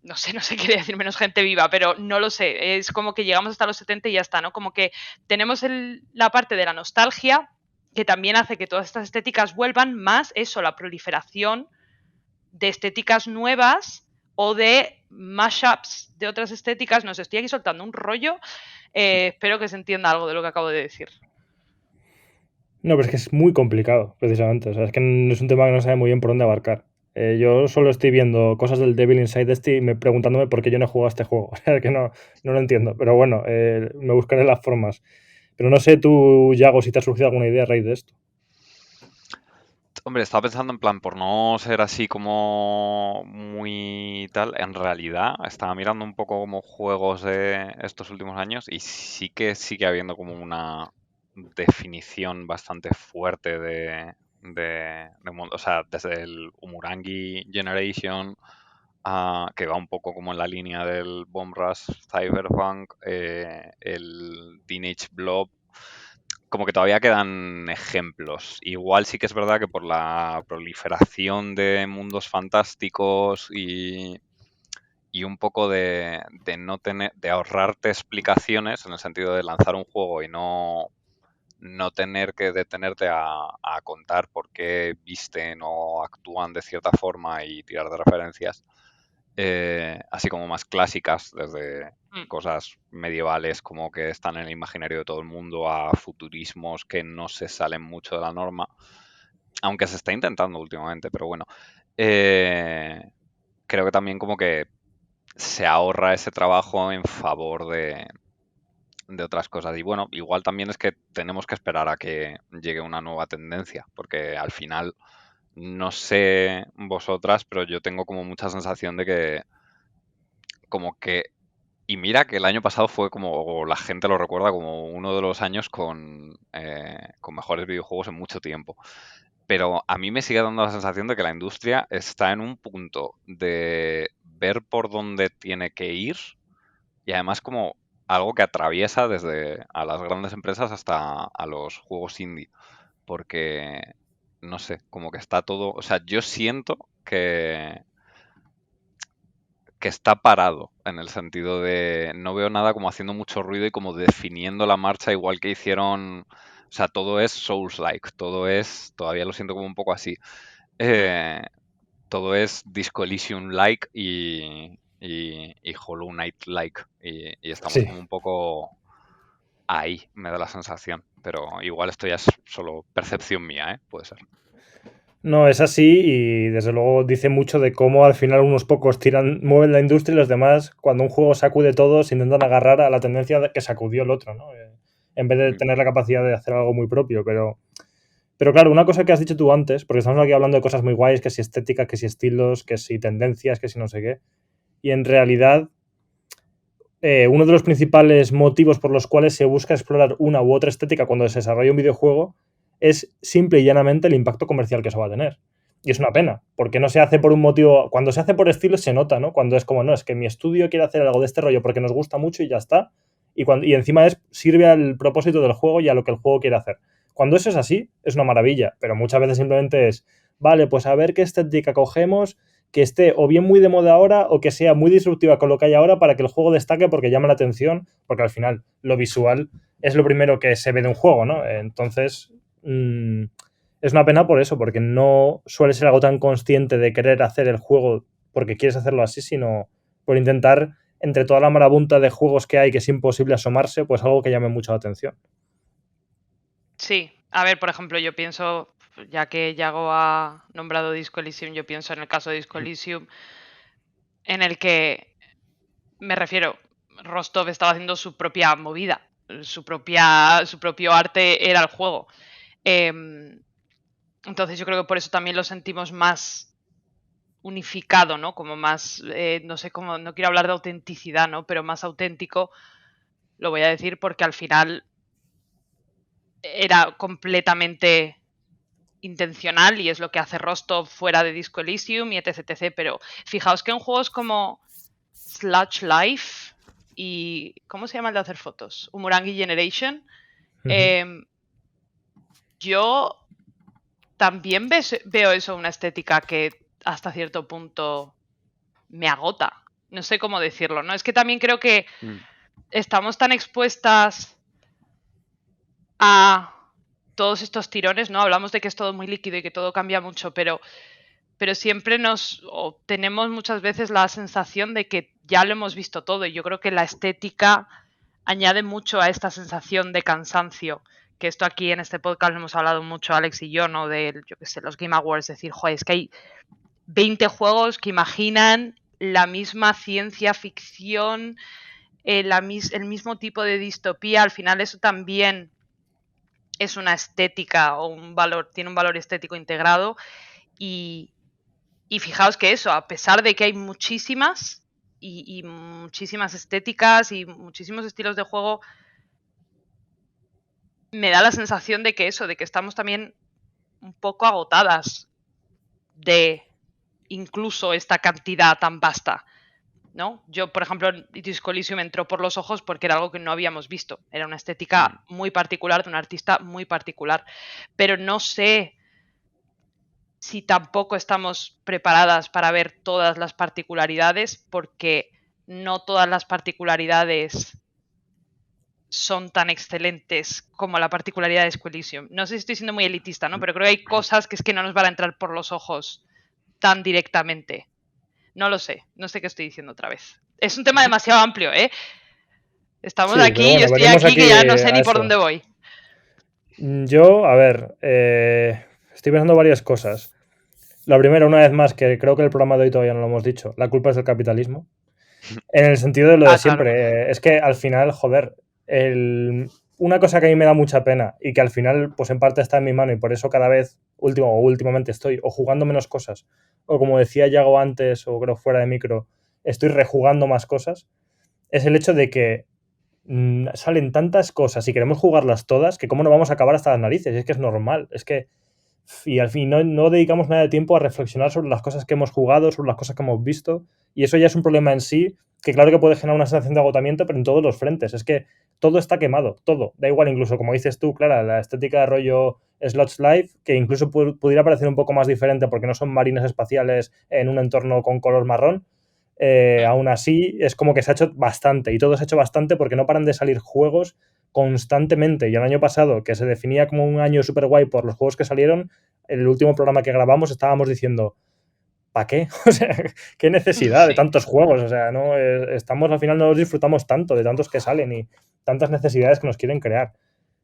no sé qué decir, menos gente viva, pero no lo sé, es como que llegamos hasta los 70 y ya está, ¿no? Como que tenemos la parte de la nostalgia que también hace que todas estas estéticas vuelvan, más eso, la proliferación de estéticas nuevas o de mashups de otras estéticas. No sé, estoy aquí soltando un rollo. Espero que se entienda algo de lo que acabo de decir. No, pero es que es muy complicado, precisamente. O sea, es que es un tema que no sabe muy bien por dónde abarcar. Yo solo estoy viendo cosas del Devil Inside este y preguntándome por qué yo no he jugado a este juego. O sea, es que no lo entiendo. Pero bueno, me buscaré las formas. Pero no sé tú, Yago, si te ha surgido alguna idea a raíz de esto. Hombre, estaba pensando en plan, por no ser así como muy tal, en realidad estaba mirando un poco como juegos de estos últimos años y sí que sigue habiendo como una definición bastante fuerte de mundo. O sea, desde el Umurangi Generation, que va un poco como en la línea del Bomb Rush Cyberpunk, el Teenage Blob, como que todavía quedan ejemplos. Igual sí que es verdad que por la proliferación de mundos fantásticos y un poco de no tener, de ahorrarte explicaciones en el sentido de lanzar un juego y no no tener que detenerte a contar por qué visten o actúan de cierta forma y tirar de referencias, así como más clásicas, desde cosas medievales como que están en el imaginario de todo el mundo a futurismos que no se salen mucho de la norma, aunque se está intentando últimamente, pero bueno. Creo que también como que se ahorra ese trabajo en favor de otras cosas. Y bueno, igual también es que tenemos que esperar a que llegue una nueva tendencia, porque al final, no sé vosotras, pero yo tengo como mucha sensación de que como que... Y mira que el año pasado fue como, o la gente lo recuerda como uno de los años con mejores videojuegos en mucho tiempo. Pero a mí me sigue dando la sensación de que la industria está en un punto de ver por dónde tiene que ir y además como algo que atraviesa desde a las grandes empresas hasta a los juegos indie. Porque, no sé, como que está todo... O sea, yo siento que está parado en el sentido de no veo nada como haciendo mucho ruido y como definiendo la marcha igual que hicieron... O sea, todo es Souls-like, todo es... Todavía lo siento como un poco así. Todo es Disco Elysium-like y Hollow Knight-like. Y estamos Sí. como un poco ahí, me da la sensación. Pero igual esto ya es solo percepción mía, ¿eh? Puede ser. No, es así y desde luego dice mucho de cómo al final unos pocos mueven la industria y los demás, cuando un juego sacude todo, se intentan agarrar a la tendencia que sacudió el otro, ¿no? En vez de tener la capacidad de hacer algo muy propio. Pero claro, una cosa que has dicho tú antes, porque estamos aquí hablando de cosas muy guays, que si estética, que si estilos, que si tendencias, que si no sé qué. Y en realidad, uno de los principales motivos por los cuales se busca explorar una u otra estética cuando se desarrolla un videojuego es simple y llanamente el impacto comercial que eso va a tener. Y es una pena, porque no se hace por un motivo... Cuando se hace por estilo se nota, ¿no? Cuando es como, no, es que mi estudio quiere hacer algo de este rollo porque nos gusta mucho y ya está. Y encima sirve al propósito del juego y a lo que el juego quiere hacer. Cuando eso es así, es una maravilla, pero muchas veces simplemente es, vale, pues a ver qué estética cogemos, que esté o bien muy de moda ahora o que sea muy disruptiva con lo que hay ahora para que el juego destaque porque llama la atención, porque al final lo visual es lo primero que se ve de un juego, ¿no? Entonces, es una pena por eso, porque no suele ser algo tan consciente de querer hacer el juego porque quieres hacerlo así, sino por intentar, entre toda la marabunta de juegos que hay que es imposible asomarse, pues algo que llame mucho la atención. Sí, a ver, por ejemplo, yo pienso, ya que Yago ha nombrado Disco Elysium, yo pienso en el caso de Disco Elysium, en el que, me refiero, Rostov estaba haciendo su propia movida, su propio arte era el juego. Entonces yo creo que por eso también lo sentimos más unificado, ¿no? Como más, no sé cómo, no quiero hablar de autenticidad, ¿no? Pero más auténtico, lo voy a decir porque al final era completamente intencional y es lo que hace Rostov fuera de Disco Elysium y etc, etc. Pero fijaos que en juegos como Sludge Life y... ¿cómo se llama el de hacer fotos? Umurangi Generation. Yo también veo eso, una estética que hasta cierto punto me agota. No sé cómo decirlo, ¿no? Es que también creo que estamos tan expuestas a todos estos tirones, ¿no? Hablamos de que es todo muy líquido y que todo cambia mucho, pero siempre tenemos muchas veces la sensación de que ya lo hemos visto todo y yo creo que la estética añade mucho a esta sensación de cansancio, que esto aquí en este podcast hemos hablado mucho Alex y yo, ¿no? De, yo qué sé, los Game Awards, decir, joder, es que hay 20 juegos que imaginan la misma ciencia ficción, el mismo tipo de distopía, al final eso también es una estética o un valor, tiene un valor estético integrado y fijaos que eso, a pesar de que hay muchísimas y muchísimas estéticas y muchísimos estilos de juego, me da la sensación de que eso, de que estamos también un poco agotadas de incluso esta cantidad tan vasta, ¿no? Yo, por ejemplo, Disco Elysium me entró por los ojos porque era algo que no habíamos visto. Era una estética muy particular de un artista muy particular. Pero no sé si tampoco estamos preparadas para ver todas las particularidades, porque no todas las particularidades son tan excelentes como la particularidad de Square Elysium. No sé si estoy siendo muy elitista, ¿no? Pero creo que hay cosas que es que no nos van a entrar por los ojos tan directamente. No lo sé, no sé qué estoy diciendo otra vez. Es un tema demasiado amplio, ¿eh? Estamos Sí, pero aquí, yo bueno, estoy venimos aquí que aquí ya no sé a ni por eso. dónde voy. Yo, a ver, estoy pensando varias cosas. La primera, una vez más, que creo que el programa de hoy todavía no lo hemos dicho, la culpa es del capitalismo. En el sentido de lo de Ah, claro. siempre. Es que al final, joder, una cosa que a mí me da mucha pena y que al final, pues en parte está en mi mano y por eso cada vez, últimamente estoy o jugando menos cosas, o como decía Yago antes, o creo fuera de micro, estoy rejugando más cosas, es el hecho de que salen tantas cosas y queremos jugarlas todas que cómo no vamos a acabar hasta las narices. Es que es normal. Es que y al fin no dedicamos nada de tiempo a reflexionar sobre las cosas que hemos jugado, sobre las cosas que hemos visto, y eso ya es un problema en sí, que claro que puede generar una sensación de agotamiento, pero en todos los frentes. Es que todo está quemado, todo. Da igual, incluso como dices tú, Clara, la estética de rollo Slots Live, que incluso pudiera parecer un poco más diferente porque no son marines espaciales en un entorno con color marrón. Aún así, es como que se ha hecho bastante, y todo se ha hecho bastante porque no paran de salir juegos constantemente. Y el año pasado, que se definía como un año súper guay por los juegos que salieron, el último programa que grabamos estábamos diciendo, ¿para qué? O sea, ¿qué necesidad de Sí. tantos juegos? O sea, no estamos al final no los disfrutamos tanto de tantos que salen y tantas necesidades que nos quieren crear.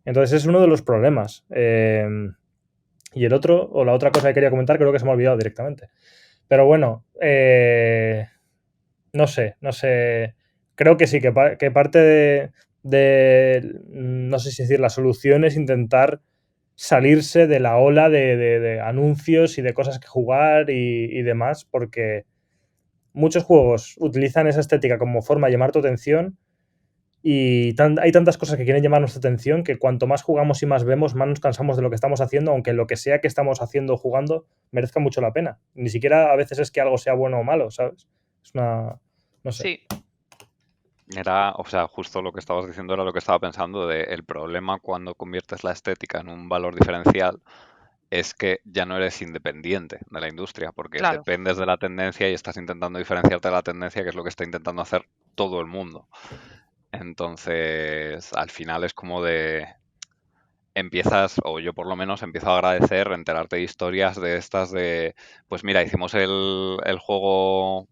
Entonces es uno de los problemas. Y el otro, o la otra cosa que quería comentar, creo que se me ha olvidado directamente. Pero bueno, no sé. Creo que sí, que parte no sé si decir, la solución es intentar salirse de la ola de anuncios y de cosas que jugar y demás, porque muchos juegos utilizan esa estética como forma de llamar tu atención y hay tantas cosas que quieren llamar nuestra atención que cuanto más jugamos y más vemos, más nos cansamos de lo que estamos haciendo, aunque lo que sea que estamos haciendo o jugando merezca mucho la pena. Ni siquiera a veces es que algo sea bueno o malo, ¿sabes? Es una... no sé. Sí. Era, o sea, justo lo que estabas diciendo era lo que estaba pensando de el problema cuando conviertes la estética en un valor diferencial es que ya no eres independiente de la industria, porque Claro. dependes de la tendencia y estás intentando diferenciarte de la tendencia, que es lo que está intentando hacer todo el mundo. Entonces, al final es como de empiezas, o yo por lo menos empiezo a agradecer enterarte de historias de estas de, pues mira, hicimos el juego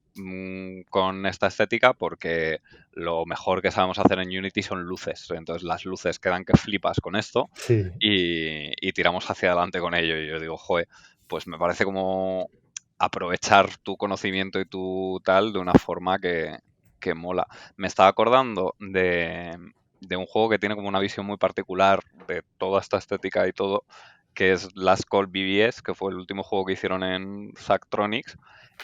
con esta estética porque lo mejor que sabemos hacer en Unity son luces. Entonces las luces quedan que flipas con esto Sí. y tiramos hacia adelante con ello. Y yo digo, joder, pues me parece como aprovechar tu conocimiento y tu tal de una forma que mola. Me estaba acordando de un juego que tiene como una visión muy particular de toda esta estética y todo, que es Last Call BBS, que fue el último juego que hicieron en Zachtronics,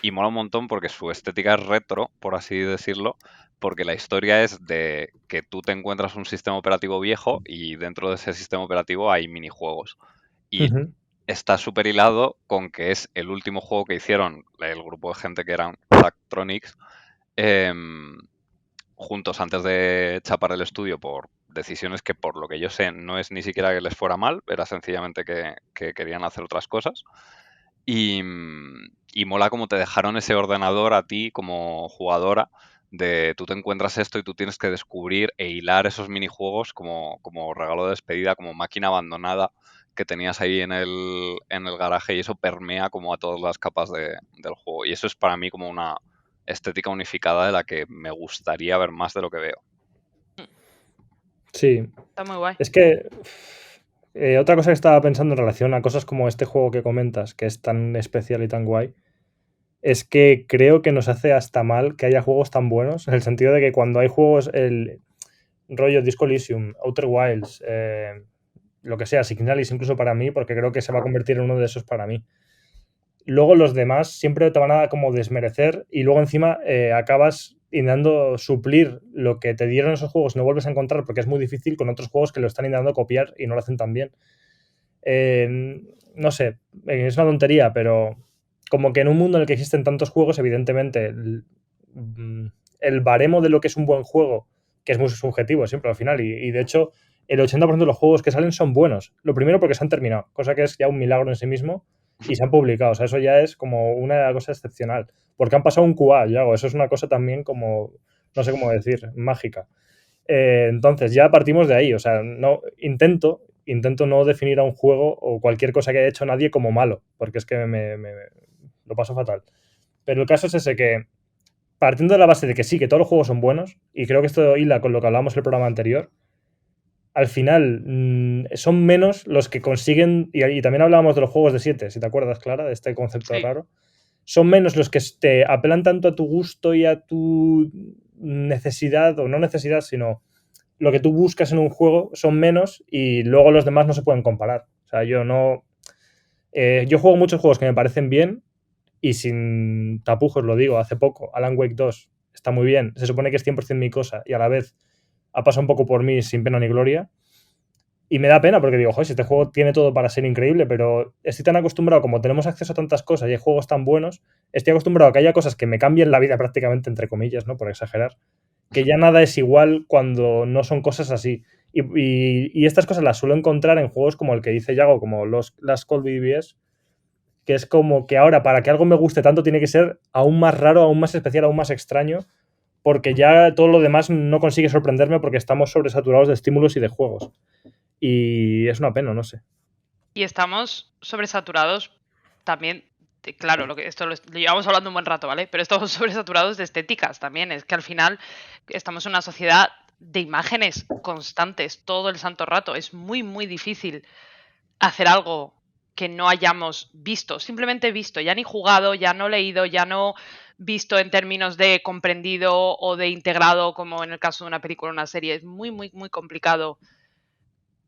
y mola un montón porque su estética es retro, por así decirlo, porque la historia es de que tú te encuentras un sistema operativo viejo y dentro de ese sistema operativo hay minijuegos. Y Uh-huh. está súper hilado con que es el último juego que hicieron el grupo de gente que eran Zachtronics, juntos antes de chapar el estudio por decisiones que por lo que yo sé no es ni siquiera que les fuera mal, era sencillamente que querían hacer otras cosas. Y mola como te dejaron ese ordenador a ti como jugadora de tú te encuentras esto y tú tienes que descubrir e hilar esos minijuegos como regalo de despedida, como máquina abandonada que tenías ahí en el garaje y eso permea como a todas las capas del juego. Y eso es para mí como una estética unificada de la que me gustaría ver más de lo que veo. Sí. Está muy guay. Es que otra cosa que estaba pensando en relación a cosas como este juego que comentas, que es tan especial y tan guay, es que creo que nos hace hasta mal que haya juegos tan buenos, en el sentido de que cuando hay juegos, el rollo Disco Elysium, Outer Wilds, lo que sea, Signalis incluso para mí, porque creo que se va a convertir en uno de esos para mí. Luego los demás siempre te van a como desmerecer y luego encima acabas intentando suplir lo que te dieron esos juegos y no vuelves a encontrar porque es muy difícil con otros juegos que lo están intentando copiar y no lo hacen tan bien. No sé, es una tontería, pero como que en un mundo en el que existen tantos juegos, evidentemente el baremo de lo que es un buen juego, que es muy subjetivo siempre al final, y de hecho el 80% de los juegos que salen son buenos. Lo primero porque se han terminado, cosa que es ya un milagro en sí mismo, y se han publicado. O sea, eso ya es como una cosa excepcional. Porque han pasado un QA, ya, eso es una cosa también como, no sé cómo decir, mágica. Entonces ya partimos de ahí. O sea, no intento no definir a un juego o cualquier cosa que haya hecho nadie como malo, porque es que lo paso fatal. Pero el caso es ese, que partiendo de la base de que sí, que todos los juegos son buenos, y creo que esto hila con lo que hablábamos en el programa anterior, al final son menos los que consiguen, y también hablábamos de los juegos de 7, si te acuerdas, Clara, de este concepto Sí. raro, son menos los que te apelan tanto a tu gusto y a tu necesidad, o no necesidad, sino lo que tú buscas en un juego, son menos, y luego los demás no se pueden comparar. O sea, yo juego muchos juegos que me parecen bien, y sin tapujos lo digo, hace poco, Alan Wake 2 está muy bien, se supone que es 100% mi cosa, y a la vez ha pasado un poco por mí sin pena ni gloria. Y me da pena porque digo, joder, si este juego tiene todo para ser increíble, pero estoy tan acostumbrado, como tenemos acceso a tantas cosas y hay juegos tan buenos, estoy acostumbrado a que haya cosas que me cambien la vida prácticamente, entre comillas, ¿no? Por exagerar, que ya nada es igual cuando no son cosas así. Y estas cosas las suelo encontrar en juegos como el que dice Yago, como los Last Call BBS, que es como que ahora, para que algo me guste tanto, tiene que ser aún más raro, aún más especial, aún más extraño, porque ya todo lo demás no consigue sorprenderme porque estamos sobresaturados de estímulos y de juegos. Y es una pena, no sé. Y estamos sobresaturados también, claro, esto lo llevamos hablando un buen rato, ¿vale? Pero estamos sobresaturados de estéticas también. Es que al final estamos en una sociedad de imágenes constantes todo el santo rato. Es muy, muy difícil hacer algo que no hayamos visto, simplemente visto, ya ni jugado, ya no leído, ya no visto en términos de comprendido o de integrado, como en el caso de una película o una serie. Es muy, muy, muy complicado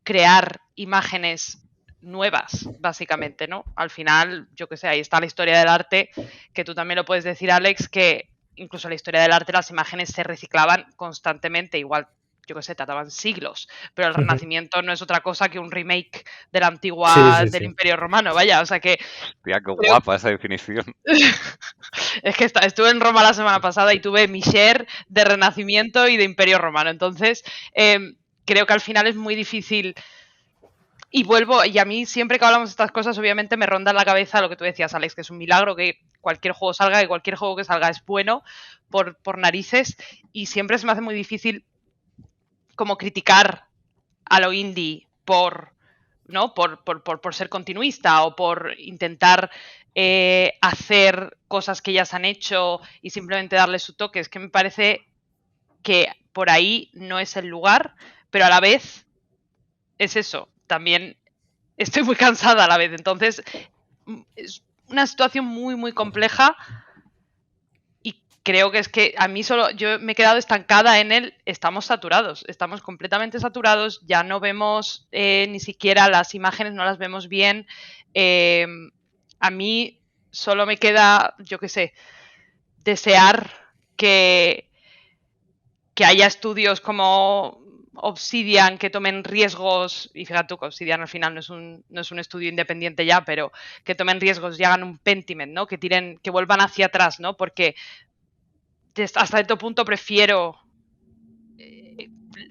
crear imágenes nuevas, básicamente, ¿no? Al final, yo qué sé, ahí está la historia del arte, que tú también lo puedes decir, Alex, que incluso en la historia del arte las imágenes se reciclaban constantemente, igual, yo qué sé, tardaban siglos, pero el Renacimiento no es otra cosa que un remake de la antigua, del Imperio Romano, vaya, o sea que... Hostia, qué guapa esa definición. Es que estuve en Roma la semana pasada y tuve mi share de Renacimiento y de Imperio Romano, entonces creo que al final es muy difícil. Y vuelvo, y a mí siempre que hablamos de estas cosas, obviamente me ronda en la cabeza lo que tú decías, Alex, que es un milagro que cualquier juego salga, que cualquier juego que salga es bueno por narices, y siempre se me hace muy difícil como criticar a lo indie ¿no? por ser continuista o por intentar hacer cosas que ya se han hecho y simplemente darle su toque. Es que me parece que por ahí no es el lugar, pero a la vez es eso. También estoy muy cansada a la vez. Entonces, es una situación muy, muy compleja y creo que es que a mí yo me he quedado estancada en estamos saturados, estamos completamente saturados, ya no vemos ni siquiera las imágenes, no las vemos bien. A mí solo me queda, yo qué sé, desear que haya estudios como Obsidian que tomen riesgos, y fíjate tú que Obsidian al final no es un estudio independiente ya, pero que tomen riesgos y hagan un Pentiment, ¿no? Que vuelvan hacia atrás, ¿no? Porque hasta cierto punto prefiero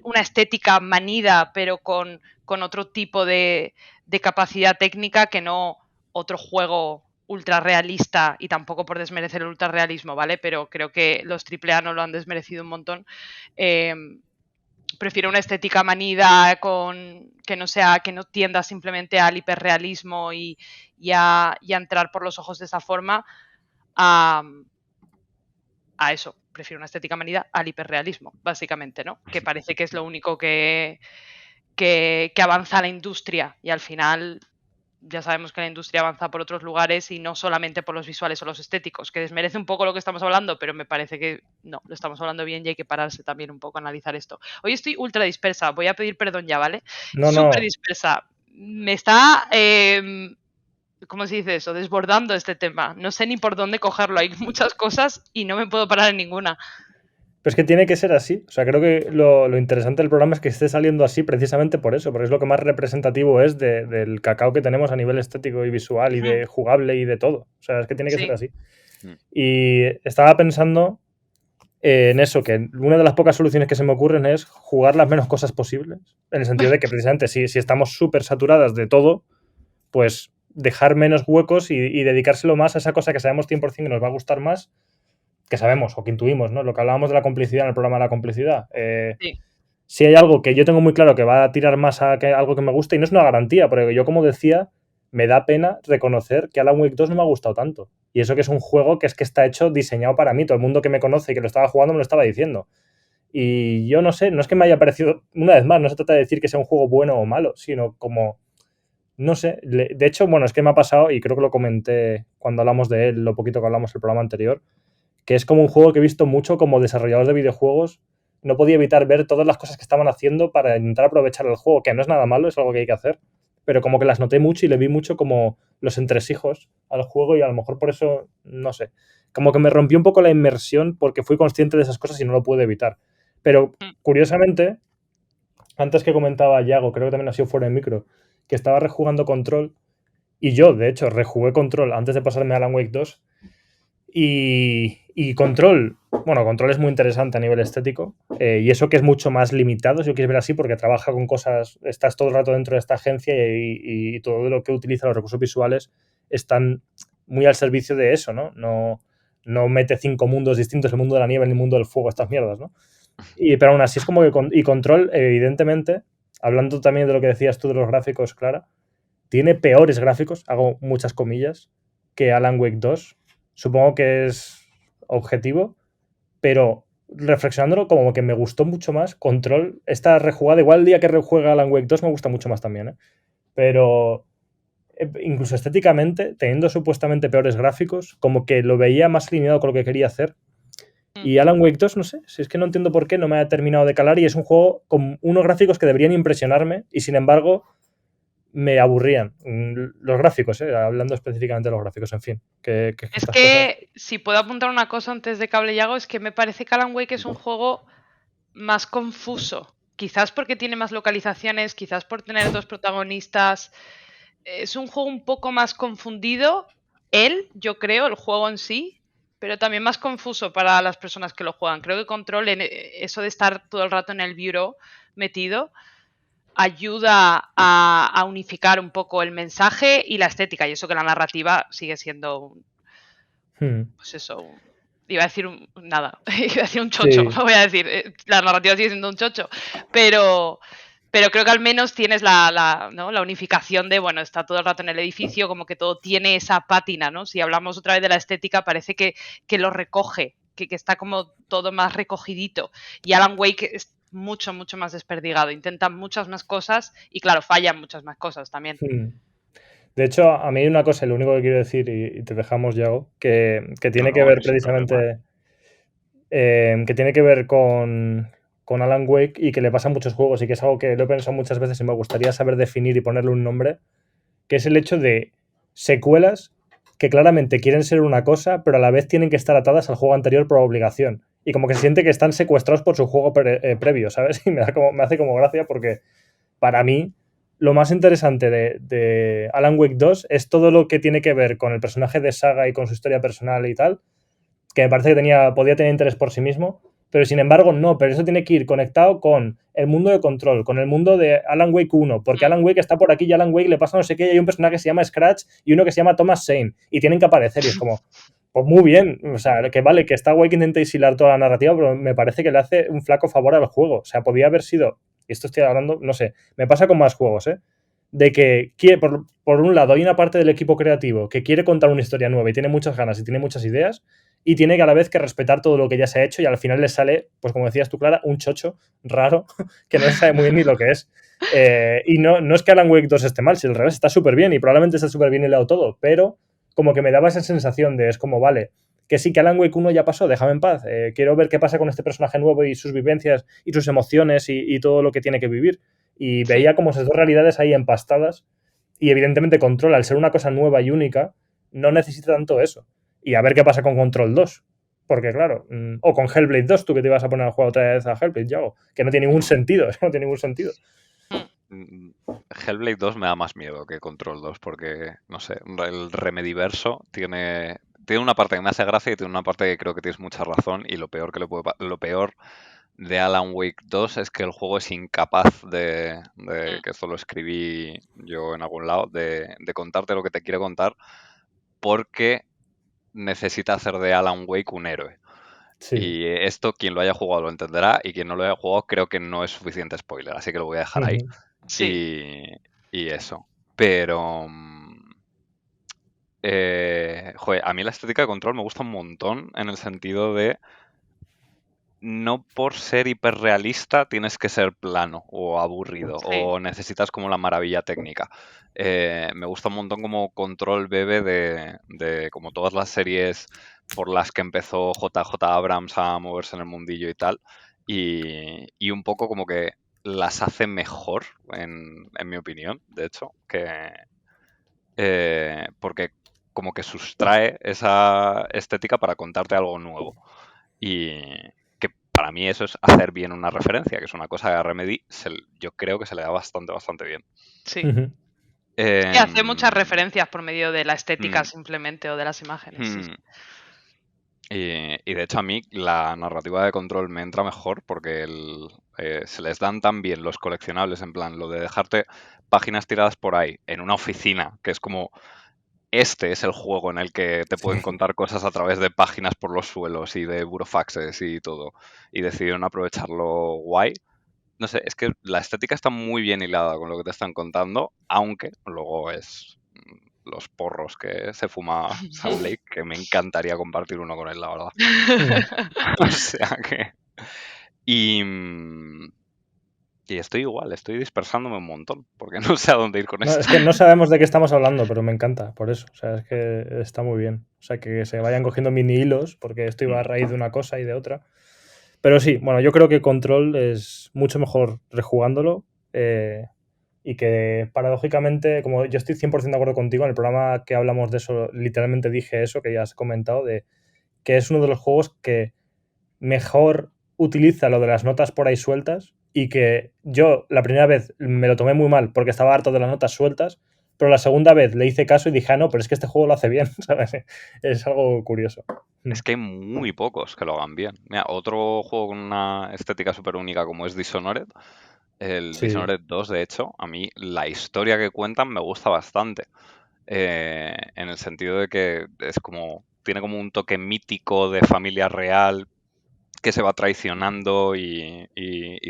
una estética manida, pero con otro tipo de capacidad técnica que no otro juego ultra realista, y tampoco por desmerecer el ultra realismo, ¿vale? Pero creo que los AAA no lo han desmerecido un montón. Prefiero una estética manida que no tienda simplemente al hiperrealismo y a entrar por los ojos de esa forma a eso. Prefiero una estética manida al hiperrealismo, básicamente, ¿no? Que parece que es lo único que avanza la industria, y al final ya sabemos que la industria avanza por otros lugares y no solamente por los visuales o los estéticos, que desmerece un poco lo que estamos hablando, pero me parece que no, lo estamos hablando bien y hay que pararse también un poco a analizar esto. Hoy estoy ultra dispersa, voy a pedir perdón ya, ¿vale? Súper dispersa. Me está, ¿cómo se dice eso? Desbordando este tema. No sé ni por dónde cogerlo, hay muchas cosas y no me puedo parar en ninguna. Pero es que tiene que ser así. O sea, creo que lo interesante del programa es que esté saliendo así precisamente por eso, porque es lo que más representativo es del cacao que tenemos a nivel estético y visual y de jugable y de todo. O sea, es que tiene que ser así. Y estaba pensando en eso, que una de las pocas soluciones que se me ocurren es jugar las menos cosas posibles, en el sentido de que precisamente si estamos súper saturadas de todo, pues dejar menos huecos y dedicárselo más a esa cosa que sabemos 100% que nos va a gustar más, que sabemos o que intuimos, ¿no? Lo que hablábamos de la complicidad en el programa de la complicidad. Sí. si hay algo que yo tengo muy claro que va a tirar más a algo que me guste, y no es una garantía, porque yo, como decía, me da pena reconocer que Alan Wake 2 no me ha gustado tanto. Y eso que es un juego que está hecho, diseñado para mí. Todo el mundo que me conoce y que lo estaba jugando me lo estaba diciendo. Y yo no sé, no es que me haya parecido, una vez más, no se trata de decir que sea un juego bueno o malo, sino como, no sé, de hecho, bueno, es que me ha pasado, y creo que lo comenté cuando hablamos de él, lo poquito que hablamos en el programa anterior, que es como un juego que he visto mucho como desarrollador de videojuegos. No podía evitar ver todas las cosas que estaban haciendo para intentar aprovechar el juego, que no es nada malo, es algo que hay que hacer, pero como que las noté mucho y le vi mucho como los entresijos al juego, y a lo mejor por eso, no sé, como que me rompió un poco la inmersión porque fui consciente de esas cosas y no lo pude evitar. Pero curiosamente, antes que comentaba Yago, creo que también ha sido fuera de micro, que estaba rejugando Control, y yo, de hecho, rejugué Control antes de pasarme a Alan Wake 2, y Control, bueno, Control es muy interesante a nivel estético, y eso que es mucho más limitado, si lo quieres ver así, porque trabaja con cosas, estás todo el rato dentro de esta agencia y todo lo que utiliza los recursos visuales están muy al servicio de eso, ¿no? No mete 5 mundos distintos, el mundo de la nieve, el mundo del fuego, estas mierdas, ¿no? Pero aún así es como que y Control, evidentemente, hablando también de lo que decías tú de los gráficos, Clara, tiene peores gráficos, hago muchas comillas, que Alan Wake 2. Supongo que es objetivo, pero reflexionándolo, como que me gustó mucho más Control. Esta rejugada, igual el día que rejuega Alan Wake 2 me gusta mucho más también, ¿eh? Pero incluso estéticamente, teniendo supuestamente peores gráficos, como que lo veía más alineado con lo que quería hacer. Y Alan Wake 2, no sé, si es que no entiendo por qué no me ha terminado de calar, y es un juego con unos gráficos que deberían impresionarme y sin embargo me aburrían. Los gráficos, hablando específicamente de los gráficos, en fin. Es que, si puedo apuntar una cosa antes de que hable Yago, es que me parece que Alan Wake es un juego más confuso. Quizás porque tiene más localizaciones, quizás por tener 2 protagonistas. Es un juego un poco más confundido, yo creo, el juego en sí, pero también más confuso para las personas que lo juegan. Creo que Control, eso de estar todo el rato en el bureau metido, ayuda a unificar un poco el mensaje y la estética, y eso que la narrativa sigue siendo, pues eso, iba a decir nada, iba a decir un chocho, Sí. lo voy a decir, la narrativa sigue siendo un chocho, pero creo que al menos tienes ¿no? la unificación de, bueno, está todo el rato en el edificio, como que todo tiene esa pátina, ¿no? Si hablamos otra vez de la estética, parece que lo recoge, que está como todo más recogidito. Y Alan Wake es mucho, mucho más desperdigado. Intenta muchas más cosas y, claro, fallan muchas más cosas también. De hecho, a mí hay una cosa, lo único que quiero decir, y te dejamos, Yago, que tiene que ver precisamente, que tiene que ver con Alan Wake y que le pasa a muchos juegos, y que es algo que lo he pensado muchas veces y me gustaría saber definir y ponerle un nombre, que es el hecho de secuelas que claramente quieren ser una cosa, pero a la vez tienen que estar atadas al juego anterior por obligación. Y como que se siente que están secuestrados por su juego previo, ¿sabes? Y me hace como gracia porque para mí lo más interesante de Alan Wake 2 es todo lo que tiene que ver con el personaje de Saga y con su historia personal y tal, que me parece que podía tener interés por sí mismo, pero sin embargo no, pero eso tiene que ir conectado con el mundo de Control, con el mundo de Alan Wake 1, porque Alan Wake está por aquí y Alan Wake le pasa no sé qué, y hay un personaje que se llama Scratch y uno que se llama Thomas Zane, y tienen que aparecer, y es como, pues muy bien, o sea, que vale, que está guay que intente aislar toda la narrativa, pero me parece que le hace un flaco favor al juego. O sea, podía haber sido, y esto estoy hablando, no sé, me pasa con más juegos, de que quiere, por un lado, hay una parte del equipo creativo que quiere contar una historia nueva y tiene muchas ganas y tiene muchas ideas, y tiene que a la vez que respetar todo lo que ya se ha hecho, y al final le sale, pues como decías tú, Clara, un chocho raro que no se sabe muy bien ni lo que es. Y no es que Alan Wake 2 esté mal, si al revés está súper bien y probablemente está súper bien hilado todo, pero como que me daba esa sensación de, es como, vale, que sí, que Alan Wake 1 ya pasó, déjame en paz, quiero ver qué pasa con este personaje nuevo y sus vivencias y sus emociones y todo lo que tiene que vivir. Y veía como esas dos realidades ahí empastadas, y evidentemente Control, al ser una cosa nueva y única, no necesita tanto eso. Y a ver qué pasa con Control 2. Porque claro, o con Hellblade 2, tú que te ibas a poner a jugar otra vez a Hellblade, Yago, que no tiene ningún sentido, no tiene ningún sentido. Hellblade 2 me da más miedo que Control 2 porque, no sé, el Remediverso tiene una parte que me hace gracia y tiene una parte que creo que tienes mucha razón, y lo peor de Alan Wake 2 es que el juego es incapaz que esto lo escribí yo en algún lado, de contarte lo que te quiere contar, porque necesita hacer de Alan Wake un héroe. Sí. Y esto, quien lo haya jugado lo entenderá, y quien no lo haya jugado creo que no es suficiente spoiler, así que lo voy a dejar ahí. Ujú. Sí. Y eso. Pero... joder, a mí la estética de Control me gusta un montón en el sentido de no por ser hiperrealista tienes que ser plano o aburrido Sí. o necesitas como la maravilla técnica. Me gusta un montón como Control bebe de como todas las series por las que empezó JJ Abrams a moverse en el mundillo y tal, y un poco como que las hace mejor, en mi opinión, de hecho, porque como que sustrae esa estética para contarte algo nuevo. Y que para mí eso es hacer bien una referencia, que es una cosa que a Remedy yo creo que se le da bastante bien. Sí. Ujú. Sí, hace muchas Em, referencias por medio de la estética hmm, simplemente o de las imágenes. Sí. hmm. Y de hecho a mí la narrativa de Control me entra mejor porque se les dan tan bien los coleccionables, en plan, lo de dejarte páginas tiradas por ahí en una oficina, que es como, este es el juego en el que te pueden Sí. contar cosas a través de páginas por los suelos y de burofaxes y todo, y decidieron aprovecharlo guay. No sé, es que la estética está muy bien hilada con lo que te están contando, aunque luego es los porros que se fuma Sam Lake, que me encantaría compartir uno con él, la verdad. O sea que... Y, y estoy igual, estoy dispersándome un montón, porque no sé a dónde ir con No, esto. es que no sabemos de qué estamos hablando, pero me encanta, por eso. O sea, es que está muy bien. O sea, que se vayan cogiendo mini hilos, porque esto iba a raíz de una cosa y de otra. Pero sí, bueno, yo creo que Control es mucho mejor rejugándolo. Y que paradójicamente, como yo estoy 100% de acuerdo contigo, en el programa que hablamos de eso, literalmente dije eso que ya has comentado, de que es uno de los juegos que mejor utiliza lo de las notas por ahí sueltas y que yo la primera vez me lo tomé muy mal porque estaba harto de las notas sueltas, pero la segunda vez le hice caso y dije, ah, no, pero es que este juego lo hace bien, ¿sabes? Es algo curioso. Es que hay muy pocos que lo hagan bien. Mira, otro juego con una estética súper única como es Dishonored, el Sí, Dishonored 2, de hecho, a mí la historia que cuentan me gusta bastante. En el sentido de que es como, tiene como un toque mítico de familia real que se va traicionando y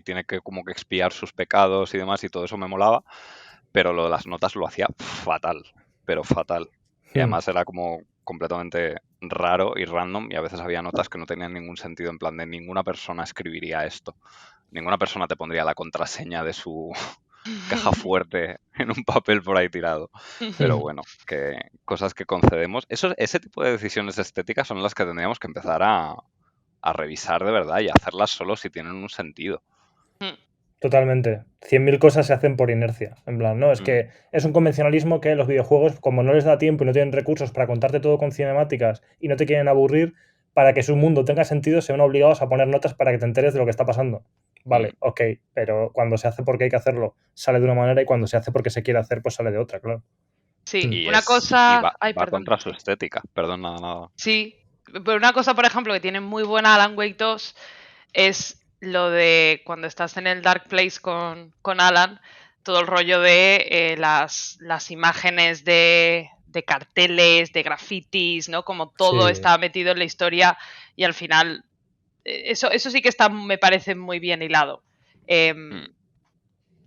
tiene que como que expiar sus pecados y demás, y todo eso me molaba, pero lo de las notas lo hacía fatal, pero fatal. Y además era como completamente raro y random, y a veces había notas que no tenían ningún sentido, en plan de ninguna persona escribiría esto. Ninguna persona te pondría la contraseña de su caja fuerte en un papel por ahí tirado. Pero bueno, que cosas que concedemos. Ese tipo de decisiones estéticas son las que tendríamos que empezar a revisar de verdad y hacerlas solo si tienen un sentido. totalmente. 100.000 cosas se hacen por inercia. En plan, no, es que es un convencionalismo que los videojuegos, como no les da tiempo y no tienen recursos para contarte todo con cinemáticas y no te quieren aburrir, para que su mundo tenga sentido, se ven obligados a poner notas para que te enteres de lo que está pasando. Vale, ok, pero cuando se hace porque hay que hacerlo, sale de una manera y cuando se hace porque se quiere hacer, pues sale de otra, claro. Sí, Y una cosa. Ay, va perdón. contra su estética. Perdón, nada. Sí, pero una cosa, por ejemplo, que tiene muy buena Alan Wake 2 es lo de cuando estás en el Dark Place con Alan, todo el rollo de las imágenes de carteles, de grafitis, ¿no? Como todo Sí. está metido en la historia y al final eso sí que está, me parece muy bien hilado. Mm.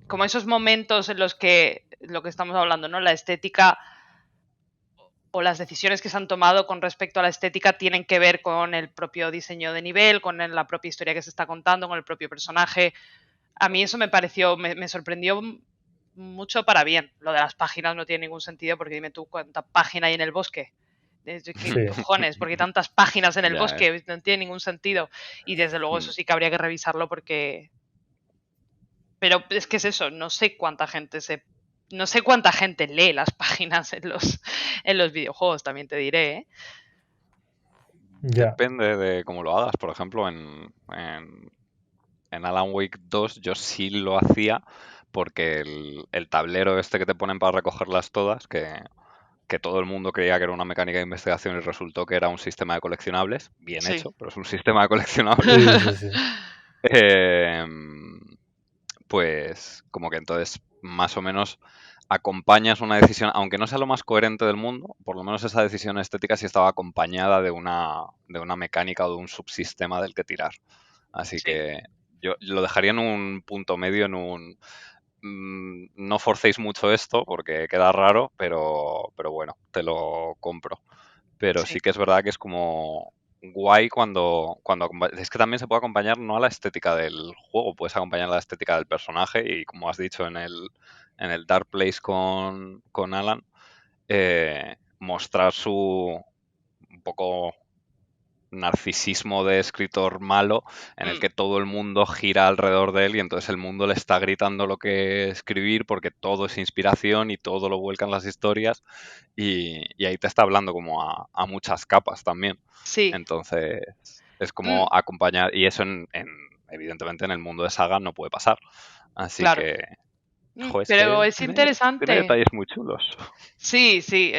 Como esos momentos en los que lo que estamos hablando, ¿no? La estética o las decisiones que se han tomado con respecto a la estética tienen que ver con el propio diseño de nivel, con la propia historia que se está contando, con el propio personaje. A mí eso me pareció, me sorprendió mucho para bien. Lo de las páginas no tiene ningún sentido porque dime tú cuánta página hay en el bosque. ¿Qué Sí. cojones? Porque tantas páginas en el Ya, bosque no tiene ningún sentido. Y desde luego eso sí que habría que revisarlo porque... Pero es que es eso, no sé cuánta gente lee las páginas en los videojuegos, también te diré, ¿eh? Ya. Depende de cómo lo hagas. Por ejemplo, en Alan Wake 2 yo sí lo hacía porque el tablero este que te ponen para recogerlas todas, que todo el mundo creía que era una mecánica de investigación y resultó que era un sistema de coleccionables, bien Sí. hecho, pero es un sistema de coleccionables. Sí, sí, sí. Pues como que entonces más o menos acompañas una decisión, aunque no sea lo más coherente del mundo, por lo menos esa decisión estética sí estaba acompañada de una mecánica o de un subsistema del que tirar. Así Sí, que yo lo dejaría en un punto medio, no forcéis mucho esto porque queda raro, pero bueno, te lo compro. Pero sí sí. que es verdad que es como guay es que también se puede acompañar no a la estética del juego, puedes acompañar a la estética del personaje y como has dicho en el Dark Place con Alan, mostrar su un poco narcisismo de escritor malo en el Mm, que todo el mundo gira alrededor de él y entonces el mundo le está gritando lo que escribir porque todo es inspiración y todo lo vuelcan las historias y ahí te está hablando como a muchas capas también. sí. Entonces es Mm, como acompañar y eso evidentemente en el mundo de Saga no puede pasar. Así claro. que, jo, es que Pero es tiene interesante. detalles muy chulos. Sí, sí,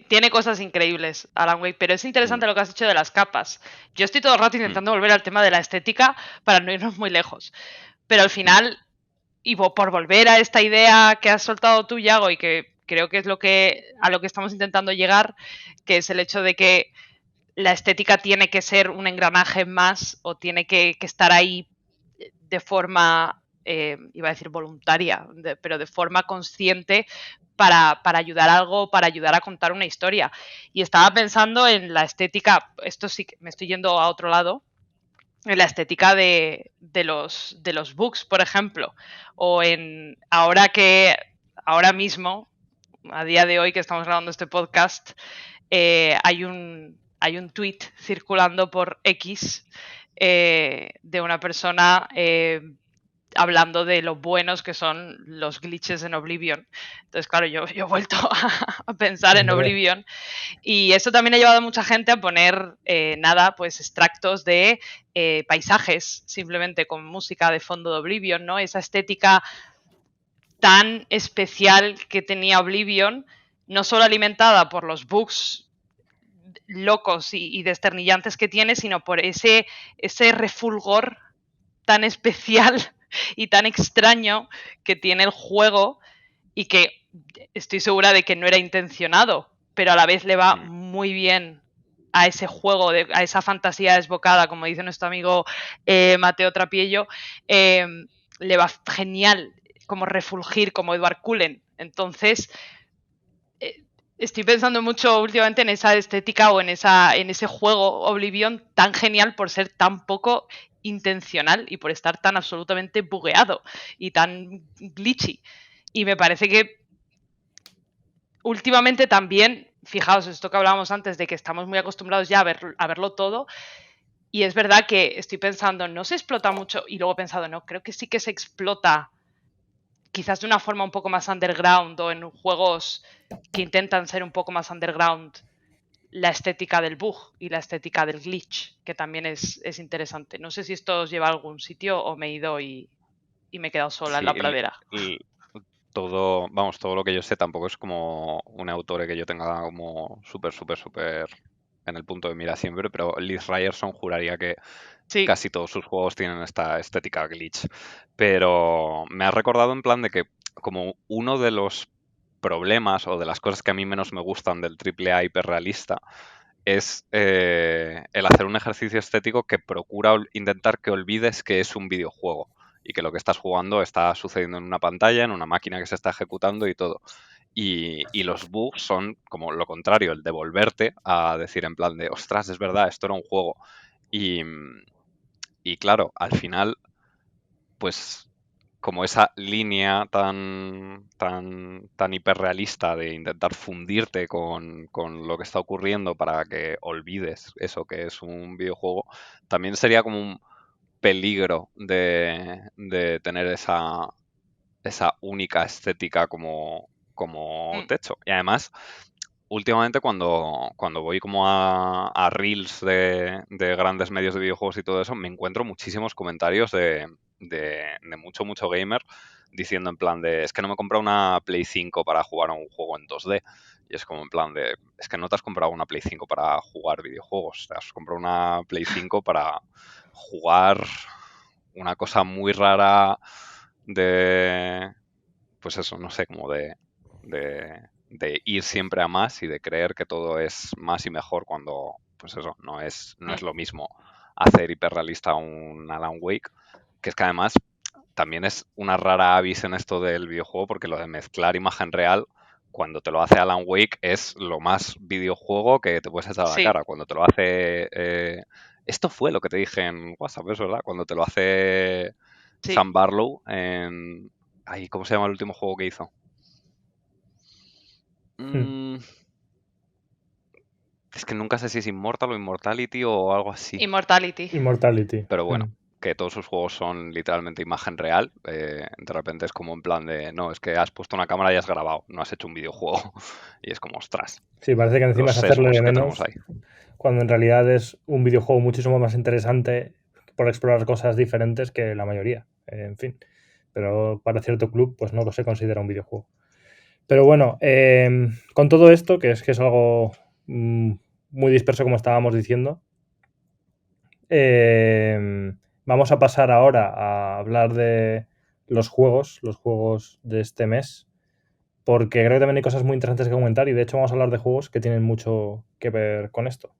tiene cosas increíbles, Alan Wake, pero es Mm, interesante lo que has dicho de las capas. Yo estoy todo el rato mm, intentando volver al tema de la estética para no irnos muy lejos. Pero al mm, final, y por volver a esta idea que has soltado tú, Yago, y que creo que es a lo que estamos intentando llegar, que es el hecho de que la estética tiene que ser un engranaje más o tiene que estar ahí de forma, iba a decir voluntaria, pero de forma consciente para ayudar a algo, para ayudar a contar una historia. Y estaba pensando en la estética, esto sí que me estoy yendo a otro lado, en la estética de los books, por ejemplo, o en ahora mismo, a día de hoy que estamos grabando este podcast, hay un tweet circulando por X de una persona hablando de lo buenos que son los glitches en Oblivion. Entonces, claro, yo he vuelto a pensar en Hombre, Oblivion y eso también ha llevado a mucha gente a poner, nada, pues extractos de paisajes, simplemente con música de fondo de Oblivion, ¿no? Esa estética tan especial que tenía Oblivion, no solo alimentada por los bugs locos y desternillantes que tiene, sino por ese refulgor tan especial y tan extraño que tiene el juego y que estoy segura de que no era intencionado, pero a la vez le va mm. muy bien a ese juego, a esa fantasía desbocada, como dice nuestro amigo Mateo Trapiello, eh, le va genial como refulgir como Edward Cullen. Entonces, eh, estoy pensando mucho últimamente en esa estética o en ese juego Oblivion tan genial por ser tan poco intencional y por estar tan absolutamente bugueado y tan glitchy. Y me parece que últimamente también, fijaos, esto que hablábamos antes de que estamos muy acostumbrados ya a verlo todo, y es verdad que estoy pensando, no se explota mucho, y luego he pensado, no, creo que sí que se explota quizás de una forma un poco más underground o en juegos que intentan ser un poco más underground la estética del bug y la estética del glitch, que también es interesante. No sé si esto os lleva a algún sitio o me he ido y me he quedado sola en Sí, la pradera. todo lo que yo sé tampoco es como un autor que yo tenga como súper en el punto de mira siempre, pero Liz Ryerson juraría que Sí, casi todos sus juegos tienen esta estética glitch. Pero me ha recordado en plan de que como uno de los problemas o de las cosas que a mí menos me gustan del AAA hiperrealista es el hacer un ejercicio estético que procura intentar que olvides que es un videojuego y que lo que estás jugando está sucediendo en una pantalla, en una máquina que se está ejecutando y todo. Y los bugs son como lo contrario, el devolverte a decir en plan de, ostras, es verdad, esto era un juego. Y, y claro, al final, pues como esa línea tan hiperrealista de intentar fundirte con lo que está ocurriendo para que olvides eso que es un videojuego, también sería como un peligro de tener esa única estética como mm, techo. Y además, últimamente cuando voy como a reels de grandes medios de videojuegos y todo eso, me encuentro muchísimos comentarios de mucho gamer diciendo en plan de, es que no me he comprado una Play 5 para jugar a un juego en 2D. Y es como en plan de, es que no te has comprado una Play 5 para jugar videojuegos, te has comprado una Play 5 para jugar una cosa muy rara de pues eso, no sé, como de ir siempre a más y de creer que todo es más y mejor cuando, pues eso, no es lo mismo hacer hiperrealista un Alan Wake, que es que además también es una rara avis en esto del videojuego, porque lo de mezclar imagen real, cuando te lo hace Alan Wake, es lo más videojuego que te puedes echar a la Sí. cara. Cuando te lo hace... esto fue lo que te dije en WhatsApp, ¿es verdad? Cuando te lo hace Sí. Sam Barlow en... Ay, ¿cómo se llama el último juego que hizo? Es que nunca sé si es Immortal o Immortality o algo así. Immortality. Pero bueno, que todos sus juegos son literalmente imagen real. De repente es como en plan de, no, es que has puesto una cámara y has grabado, no has hecho un videojuego. Y es como, ostras. Sí, parece que encima Los es hacerle de sesgos que menos, tenemos ahí. cuando en realidad es un videojuego muchísimo más interesante por explorar cosas diferentes que la mayoría. En fin. Pero para cierto club, pues no se considera un videojuego. Pero bueno, con todo esto, que es algo muy disperso como estábamos diciendo, vamos a pasar ahora a hablar de los juegos de este mes, porque creo que también hay cosas muy interesantes que comentar y de hecho vamos a hablar de juegos que tienen mucho que ver con esto.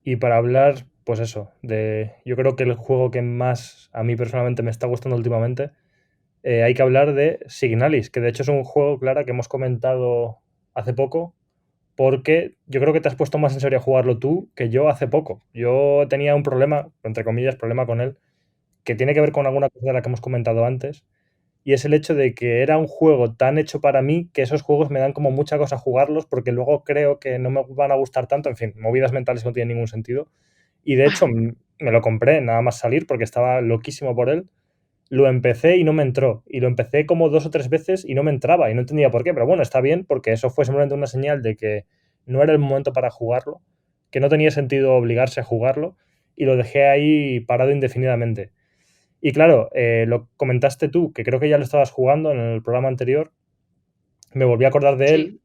Y para hablar, pues eso, yo creo que el juego que más a mí personalmente me está gustando últimamente, hay que hablar de Signalis, que de hecho es un juego, Clara, que hemos comentado hace poco, porque yo creo que te has puesto más en serio a jugarlo tú que yo hace poco. Yo tenía un problema, entre comillas, problema con él, que tiene que ver con alguna cosa de la que hemos comentado antes, y es el hecho de que era un juego tan hecho para mí que esos juegos me dan como mucha cosa jugarlos porque luego creo que no me van a gustar tanto, en fin, movidas mentales que no tienen ningún sentido. Y de hecho me lo compré nada más salir porque estaba loquísimo por él. Lo empecé y no me entró. Y lo empecé como 2 o 3 veces y no me entraba y no entendía por qué. Pero bueno, está bien porque eso fue simplemente una señal de que no era el momento para jugarlo, que no tenía sentido obligarse a jugarlo y lo dejé ahí parado indefinidamente. Y claro, lo comentaste tú, que creo que ya lo estabas jugando en el programa anterior. Me volví a acordar de él.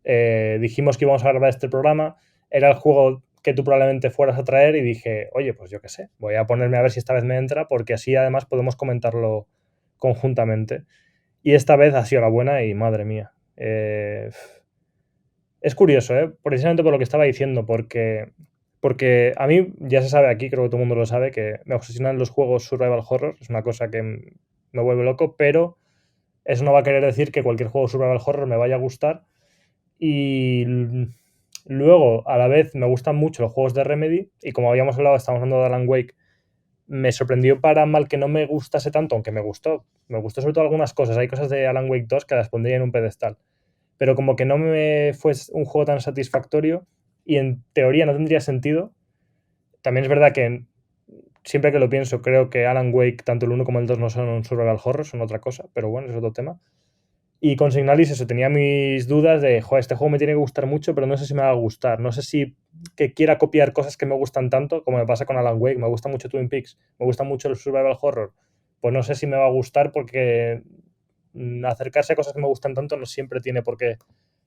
Dijimos que íbamos a grabar este programa. Era el juego que tú probablemente fueras a traer y dije, oye, pues yo qué sé, voy a ponerme a ver si esta vez me entra, porque así además podemos comentarlo conjuntamente. Y esta vez ha sido la buena y madre mía. Es curioso, precisamente por lo que estaba diciendo, porque a mí ya se sabe aquí, creo que todo el mundo lo sabe, que me obsesionan los juegos survival horror, es una cosa que me vuelve loco, pero eso no va a querer decir que cualquier juego survival horror me vaya a gustar. Y luego, a la vez, me gustan mucho los juegos de Remedy, y como habíamos hablado, estamos hablando de Alan Wake, me sorprendió para mal que no me gustase tanto, aunque me gustó. Me gustó sobre todo algunas cosas. Hay cosas de Alan Wake 2 que las pondría en un pedestal. Pero como que no me fue un juego tan satisfactorio y en teoría no tendría sentido. También es verdad que siempre que lo pienso creo que Alan Wake, tanto el 1 como el 2 no son un survival horror, son otra cosa, pero bueno, es otro tema. Y con Signalis eso, tenía mis dudas de, joder, este juego me tiene que gustar mucho, pero no sé si me va a gustar. No sé si que quiera copiar cosas que me gustan tanto, como me pasa con Alan Wake. Me gusta mucho Twin Peaks, me gusta mucho el survival horror. Pues no sé si me va a gustar porque acercarse a cosas que me gustan tanto no siempre tiene por qué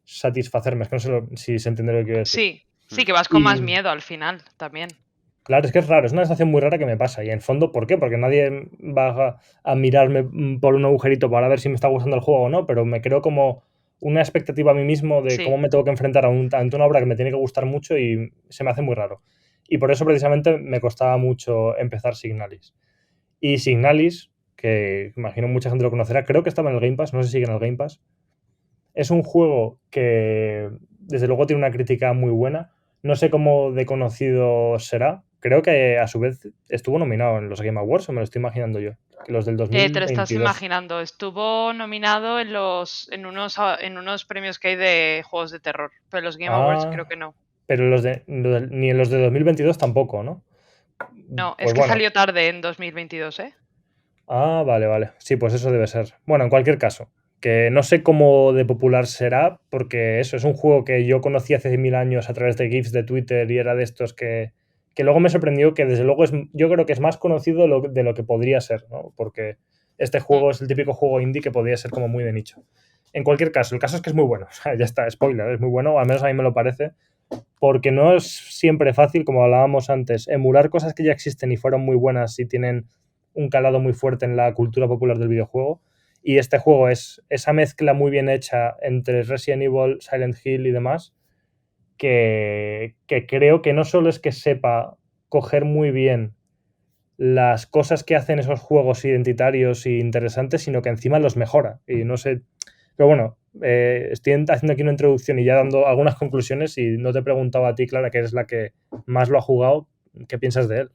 satisfacerme. Es que no sé si se entiende lo que quiero decir. Sí, que vas con más miedo al final también. Claro, es que es raro, es una sensación muy rara que me pasa. Y en fondo, ¿por qué? Porque nadie va a mirarme por un agujerito para ver si me está gustando el juego o no, pero me creo como una expectativa a mí mismo de cómo me tengo que enfrentar ante una obra que me tiene que gustar mucho y se me hace muy raro. Y por eso precisamente me costaba mucho empezar Signalis. Y Signalis, que imagino mucha gente lo conocerá, creo que estaba en el Game Pass, no sé si sigue en el Game Pass. Es un juego que desde luego tiene una crítica muy buena. No sé cómo de conocido será. Creo que a su vez estuvo nominado en los Game Awards, o me lo estoy imaginando yo. Que los del 2022. Te lo estás imaginando. Estuvo nominado en unos premios que hay de juegos de terror, pero los Game Awards creo que no. Pero ni en los de 2022 tampoco, ¿no? No, pues es que salió tarde en 2022, ¿eh? Ah, vale. Sí, pues eso debe ser. Bueno, en cualquier caso, que no sé cómo de popular será, porque eso es un juego que yo conocí hace 1000 años a través de GIFs de Twitter y era de estos que luego me sorprendió que desde luego yo creo que es más conocido de lo que podría ser, ¿no? Porque este juego es el típico juego indie que podría ser como muy de nicho. En cualquier caso, el caso es que es muy bueno. O sea, ya está, spoiler, es muy bueno, al menos a mí me lo parece, porque no es siempre fácil, como hablábamos antes, emular cosas que ya existen y fueron muy buenas y tienen un calado muy fuerte en la cultura popular del videojuego. Y este juego es esa mezcla muy bien hecha entre Resident Evil, Silent Hill y demás, que creo que no solo es que sepa coger muy bien las cosas que hacen esos juegos identitarios e interesantes, sino que encima los mejora. Y no sé... Pero bueno, estoy haciendo aquí una introducción y ya dando algunas conclusiones, y no te he preguntado a ti, Clara, que eres la que más lo ha jugado, ¿qué piensas de él?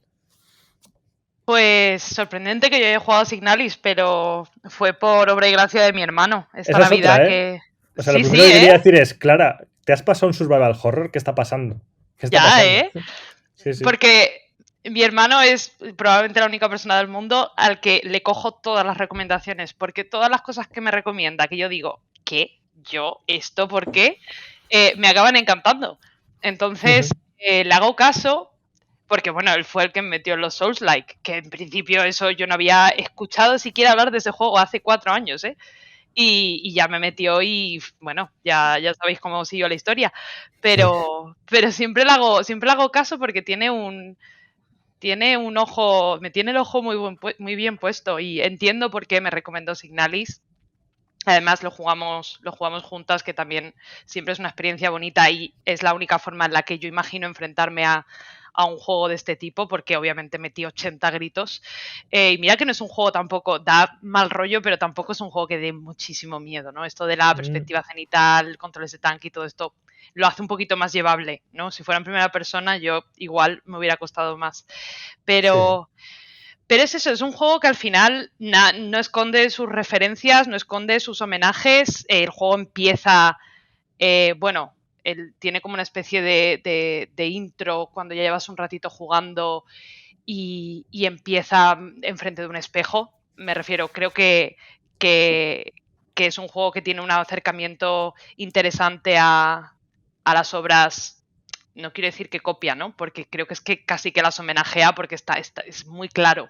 Pues sorprendente que yo haya jugado a Signalis, pero fue por obra y gracia de mi hermano. Esta Esa es Navidad otra, ¿eh? que... O sea, lo Sí, primero sí, que quería decir es, Clara, ¿te has pasado un survival horror? ¿Qué está pasando? ¿Qué está Ya, pasando? Sí, sí. Porque mi hermano es probablemente la única persona del mundo al que le cojo todas las recomendaciones, porque todas las cosas que me recomienda, que yo digo, ¿qué? ¿Yo? ¿Esto por qué? Me acaban encantando. Entonces, le hago caso, porque bueno, él fue el que me metió en los Souls-like, que en principio eso yo no había escuchado siquiera hablar de ese juego hace 4 años, ¿eh? Y ya me metió y bueno, ya sabéis cómo siguió la historia. Pero siempre le hago caso porque tiene un ojo, me tiene el ojo muy bien puesto y entiendo por qué me recomendó Signalis. Además lo jugamos juntas, que también siempre es una experiencia bonita y es la única forma en la que yo imagino enfrentarme a un juego de este tipo, porque obviamente metí 80 gritos. Y mira que no es un juego tampoco, da mal rollo, pero tampoco es un juego que dé muchísimo miedo, ¿no? Esto de la perspectiva cenital, controles de tanque y todo esto lo hace un poquito más llevable, ¿no? Si fuera en primera persona, yo igual me hubiera costado más. Pero... Sí. Pero es eso, es un juego que al final no esconde sus referencias, no esconde sus homenajes. El juego empieza, bueno, tiene como una especie de intro cuando ya llevas un ratito jugando y empieza enfrente de un espejo. Me refiero, creo que es un juego que tiene un acercamiento interesante a las obras. No quiero decir que copia, ¿no? Porque creo que es que casi que las homenajea porque es muy claro.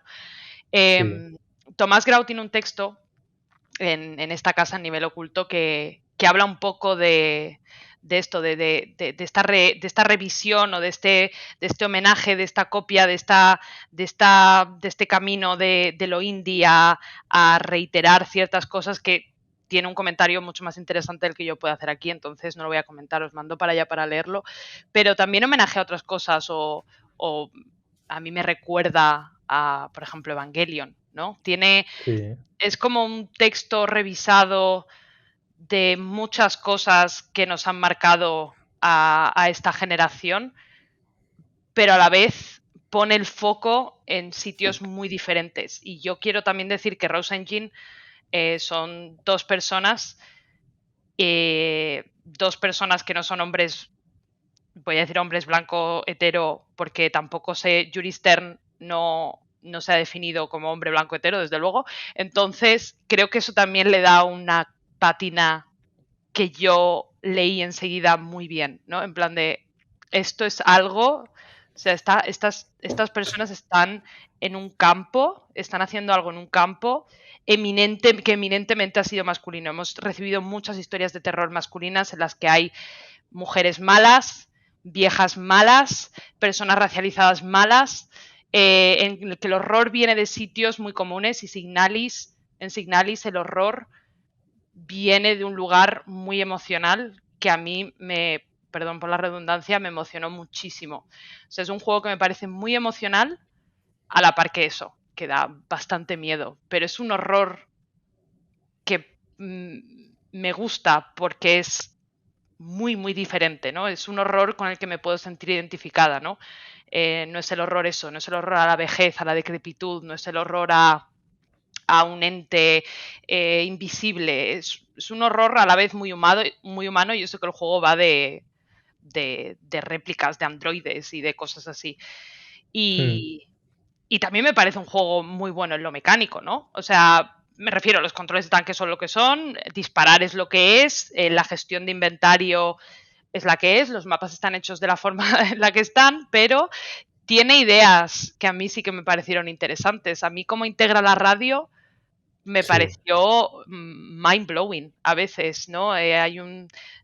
Sí. Tomás Grau tiene un texto en esta casa a nivel oculto que habla un poco de esto, de esta revisión o de este homenaje, de esta copia, de este camino de lo indie a reiterar ciertas cosas, que tiene un comentario mucho más interesante del que yo puedo hacer aquí, entonces no lo voy a comentar, os mando para allá para leerlo, pero también homenaje a otras cosas o a mí me recuerda a, por ejemplo, Evangelion, ¿no? Sí. Es como un texto revisado de muchas cosas que nos han marcado a esta generación, pero a la vez pone el foco en sitios muy diferentes. Y yo quiero también decir que Rose Engine son dos personas que no son hombres, voy a decir hombres blanco hetero, porque tampoco sé, Yuri Stern no se ha definido como hombre blanco hetero, desde luego. Entonces, creo que eso también le da una pátina que yo leí enseguida muy bien, ¿no? En plan de, esto es algo, o sea, estas personas están en un campo, están haciendo algo en un campo que eminentemente ha sido masculino. Hemos recibido muchas historias de terror masculinas en las que hay mujeres malas, viejas malas, personas racializadas malas, en el que el horror viene de sitios muy comunes y en Signalis el horror viene de un lugar muy emocional que a mí perdón por la redundancia, me emocionó muchísimo. O sea, es un juego que me parece muy emocional, a la par que eso, que da bastante miedo, pero es un horror que me gusta porque es muy, muy diferente, ¿no? Es un horror con el que me puedo sentir identificada, ¿no? No es el horror eso, no es el horror a la vejez, a la decrepitud, no es el horror a un ente invisible. Es un horror a la vez muy humano, y yo sé que el juego va de réplicas de androides y de cosas así. Y también me parece un juego muy bueno en lo mecánico, ¿no? O sea, me refiero, los controles de tanque son lo que son, disparar es lo que es, la gestión de inventario es la que es, los mapas están hechos de la forma en la que están, pero tiene ideas que a mí sí que me parecieron interesantes. A mí cómo integra la radio me Sí. pareció mind blowing a veces, ¿no?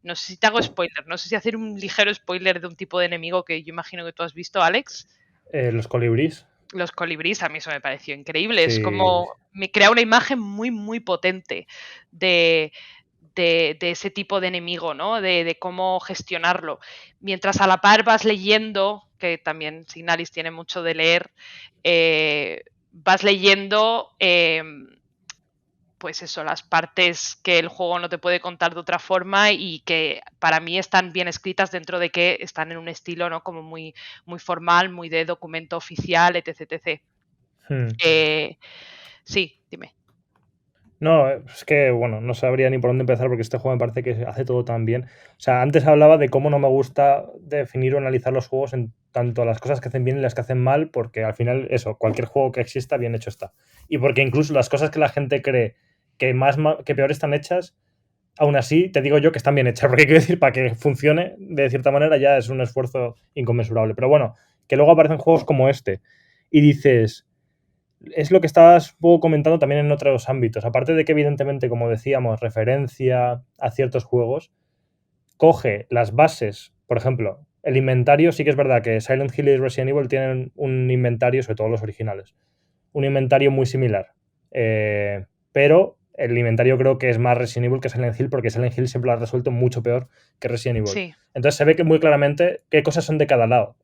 No sé si te hago spoiler, no sé si hacer un ligero spoiler de un tipo de enemigo que yo imagino que tú has visto, Alex. Los colibríes. los colibríes, a mí eso me pareció increíble. Es Sí. como, me crea una imagen muy, muy potente de ese tipo de enemigo, ¿no? De cómo gestionarlo. Mientras a la par vas leyendo, que también Signalis tiene mucho de leer, vas leyendo, pues eso, las partes que el juego no te puede contar de otra forma y que para mí están bien escritas dentro de que están en un estilo, ¿no? Como muy, muy formal, muy de documento oficial, etc, etc. Sí, dime. No, es que, bueno, no sabría ni por dónde empezar porque este juego me parece que hace todo tan bien. O sea, antes hablaba de cómo no me gusta definir o analizar los juegos en tanto las cosas que hacen bien y las que hacen mal, porque al final, eso, cualquier juego que exista, bien hecho está. Y porque incluso las cosas que la gente cree que peor están hechas, aún así te digo yo que están bien hechas, porque quiero decir, para que funcione de cierta manera ya es un esfuerzo inconmensurable. Pero bueno, que luego aparecen juegos como este y dices, es lo que estabas un poco comentando también en otros ámbitos. Aparte de que, evidentemente, como decíamos, referencia a ciertos juegos, coge las bases, por ejemplo, el inventario. Sí que es verdad que Silent Hill y Resident Evil tienen un inventario, sobre todo los originales, un inventario muy similar. Pero el inventario creo que es más Resident Evil que Silent Hill, porque Silent Hill siempre lo ha resuelto mucho peor que Resident Evil. Sí. Entonces se ve que muy claramente qué cosas son de cada lado.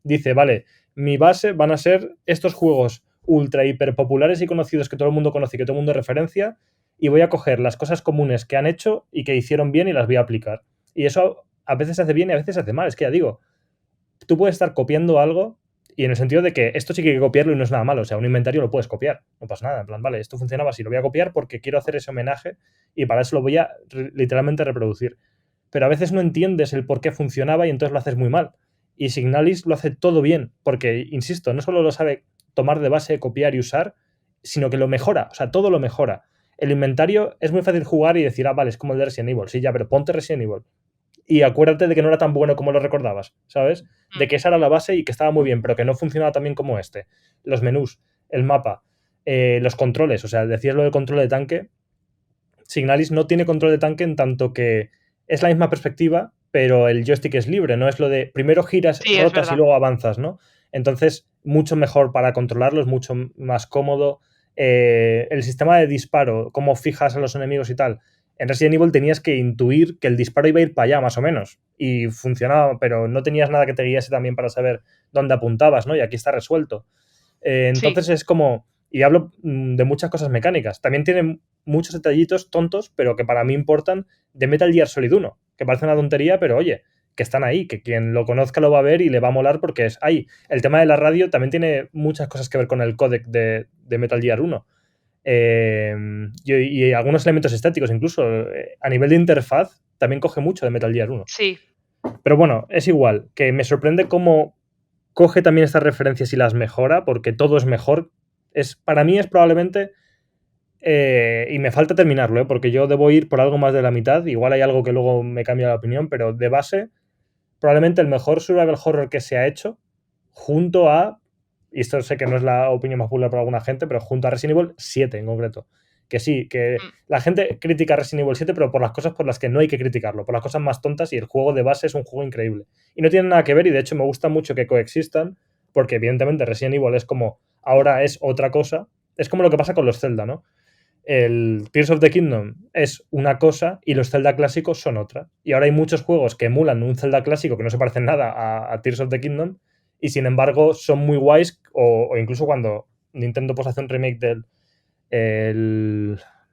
Dice, vale, mi base van a ser estos juegos ultra hiper populares y conocidos que todo el mundo conoce y que todo el mundo referencia, y voy a coger las cosas comunes que han hecho y que hicieron bien y las voy a aplicar. Y eso a veces se hace bien y a veces se hace mal. Es que ya digo, tú puedes estar copiando algo y en el sentido de que esto sí que hay que copiarlo y no es nada malo. O sea, un inventario lo puedes copiar, no pasa nada. En plan, vale, esto funcionaba así, lo voy a copiar porque quiero hacer ese homenaje y para eso lo voy a literalmente reproducir. Pero a veces no entiendes el por qué funcionaba y entonces lo haces muy mal. Y Signalis lo hace todo bien, porque, insisto, no solo lo sabe tomar de base, copiar y usar, sino que lo mejora, o sea, todo lo mejora. El inventario es muy fácil jugar y decir, vale, es como el de Resident Evil. Sí, ya, pero ponte Resident Evil. Y acuérdate de que no era tan bueno como lo recordabas, ¿sabes? De que esa era la base y que estaba muy bien, pero que no funcionaba tan bien como este. Los menús, el mapa, los controles, o sea, decías lo del control de tanque. Signalis no tiene control de tanque en tanto que es la misma perspectiva, pero el joystick es libre, no es lo de primero giras, Sí, rotas y luego avanzas, ¿no? Entonces, mucho mejor para controlarlo, es mucho más cómodo. El sistema de disparo, cómo fijas a los enemigos y tal. En Resident Evil tenías que intuir que el disparo iba a ir para allá, más o menos, y funcionaba, pero no tenías nada que te guiase también para saber dónde apuntabas, ¿no? Y aquí está resuelto. Entonces es como, y hablo de muchas cosas mecánicas, también tiene muchos detallitos tontos, pero que para mí importan, de Metal Gear Solid 1, que parece una tontería, pero oye, que están ahí, que quien lo conozca lo va a ver y le va a molar porque es ahí. El tema de la radio también tiene muchas cosas que ver con el códec de Metal Gear 1. Y algunos elementos estéticos, incluso a nivel de interfaz, también coge mucho de Metal Gear 1. Sí. Pero bueno, es igual, que me sorprende cómo coge también estas referencias y las mejora, porque todo es mejor. Para mí es probablemente, y me falta terminarlo, porque yo debo ir por algo más de la mitad, igual hay algo que luego me cambia la opinión, pero de base, probablemente el mejor survival horror que se ha hecho, junto a, y esto sé que no es la opinión más popular para alguna gente, pero junto a Resident Evil 7 en concreto. Que sí, que la gente critica Resident Evil 7, pero por las cosas por las que no hay que criticarlo, por las cosas más tontas, y el juego de base es un juego increíble. Y no tiene nada que ver, y de hecho me gusta mucho que coexistan, porque evidentemente Resident Evil es como, ahora es otra cosa, es como lo que pasa con los Zelda, ¿no? El Tears of the Kingdom es una cosa y los Zelda clásicos son otra. Y ahora hay muchos juegos que emulan un Zelda clásico que no se parecen nada a Tears of the Kingdom y sin embargo son muy guays, o incluso cuando Nintendo pues hace un remake del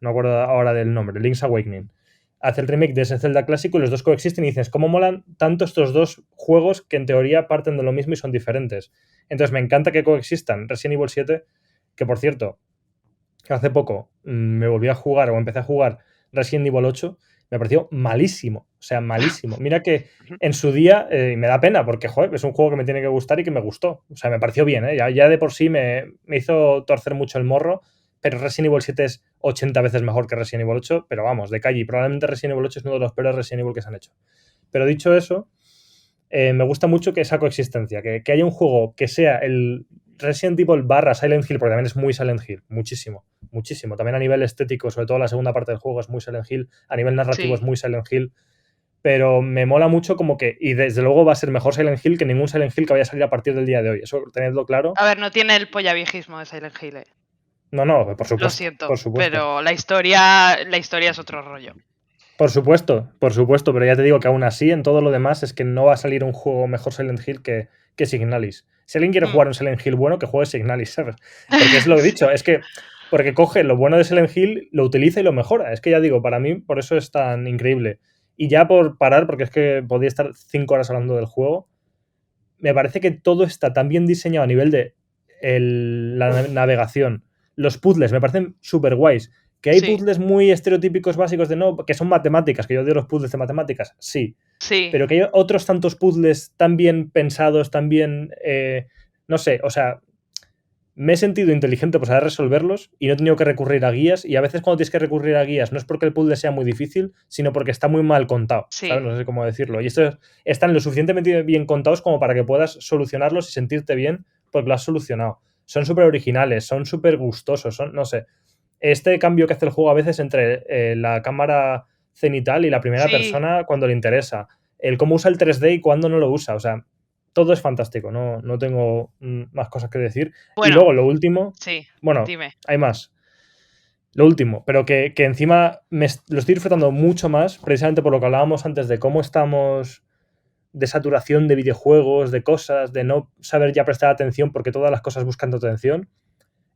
no me acuerdo ahora del nombre, Link's Awakening, hace el remake de ese Zelda clásico y los dos coexisten y dices, ¿cómo molan tanto estos dos juegos que en teoría parten de lo mismo y son diferentes? Entonces me encanta que coexistan Resident Evil 7, que por cierto, hace poco me volví a jugar o empecé a jugar Resident Evil 8, me pareció malísimo, o sea, malísimo. Mira que en su día me da pena porque, joder, es un juego que me tiene que gustar y que me gustó. O sea, me pareció bien, ¿eh? Ya de por sí me hizo torcer mucho el morro, pero Resident Evil 7 es 80 veces mejor que Resident Evil 8, pero vamos, de calle. Y probablemente Resident Evil 8 es uno de los peores Resident Evil que se han hecho. Pero dicho eso, me gusta mucho que esa coexistencia, que haya un juego que sea el Resident Evil / Silent Hill, porque también es muy Silent Hill, muchísimo, muchísimo. También a nivel estético, sobre todo la segunda parte del juego es muy Silent Hill, a nivel narrativo es muy Silent Hill, pero me mola mucho como que, y desde luego va a ser mejor Silent Hill que ningún Silent Hill que vaya a salir a partir del día de hoy, eso tenedlo claro. A ver, no tiene el pollaviejismo de Silent Hill. No, por supuesto. Lo siento, por supuesto. pero la historia es otro rollo. Por supuesto, pero ya te digo que aún así en todo lo demás es que no va a salir un juego mejor Silent Hill que Signalis. Si alguien quiere jugar un Silent Hill bueno, que juegue Signalis, ¿sabes? Porque es lo que he dicho, es que porque coge lo bueno de Silent Hill, lo utiliza y lo mejora. Es que ya digo, para mí por eso es tan increíble. Y ya por parar, porque es que podría estar 5 horas hablando del juego, me parece que todo está tan bien diseñado a nivel de la navegación. Los puzzles me parecen súper guays. ¿Que hay puzzles muy estereotípicos básicos de no, que son matemáticas, que yo odio los puzzles de matemáticas? Sí. Pero que hay otros tantos puzzles tan bien pensados, tan bien... no sé, o sea, me he sentido inteligente por saber resolverlos y no he tenido que recurrir a guías, y a veces cuando tienes que recurrir a guías no es porque el puzzle sea muy difícil, sino porque está muy mal contado, ¿sabes? No sé cómo decirlo. Y estos están lo suficientemente bien contados como para que puedas solucionarlos y sentirte bien porque lo has solucionado. Son súper originales, son súper gustosos, son, no sé. Este cambio que hace el juego a veces entre la cámara cenital y la primera persona cuando le interesa, el cómo usa el 3D y cuándo no lo usa, o sea, todo es fantástico, no tengo más cosas que decir. Bueno, y luego lo último, bueno, dime. hay más. Lo último, pero que encima lo estoy disfrutando mucho más, precisamente por lo que hablábamos antes de cómo estamos de saturación de videojuegos, de cosas, de no saber ya prestar atención porque todas las cosas buscan tu atención.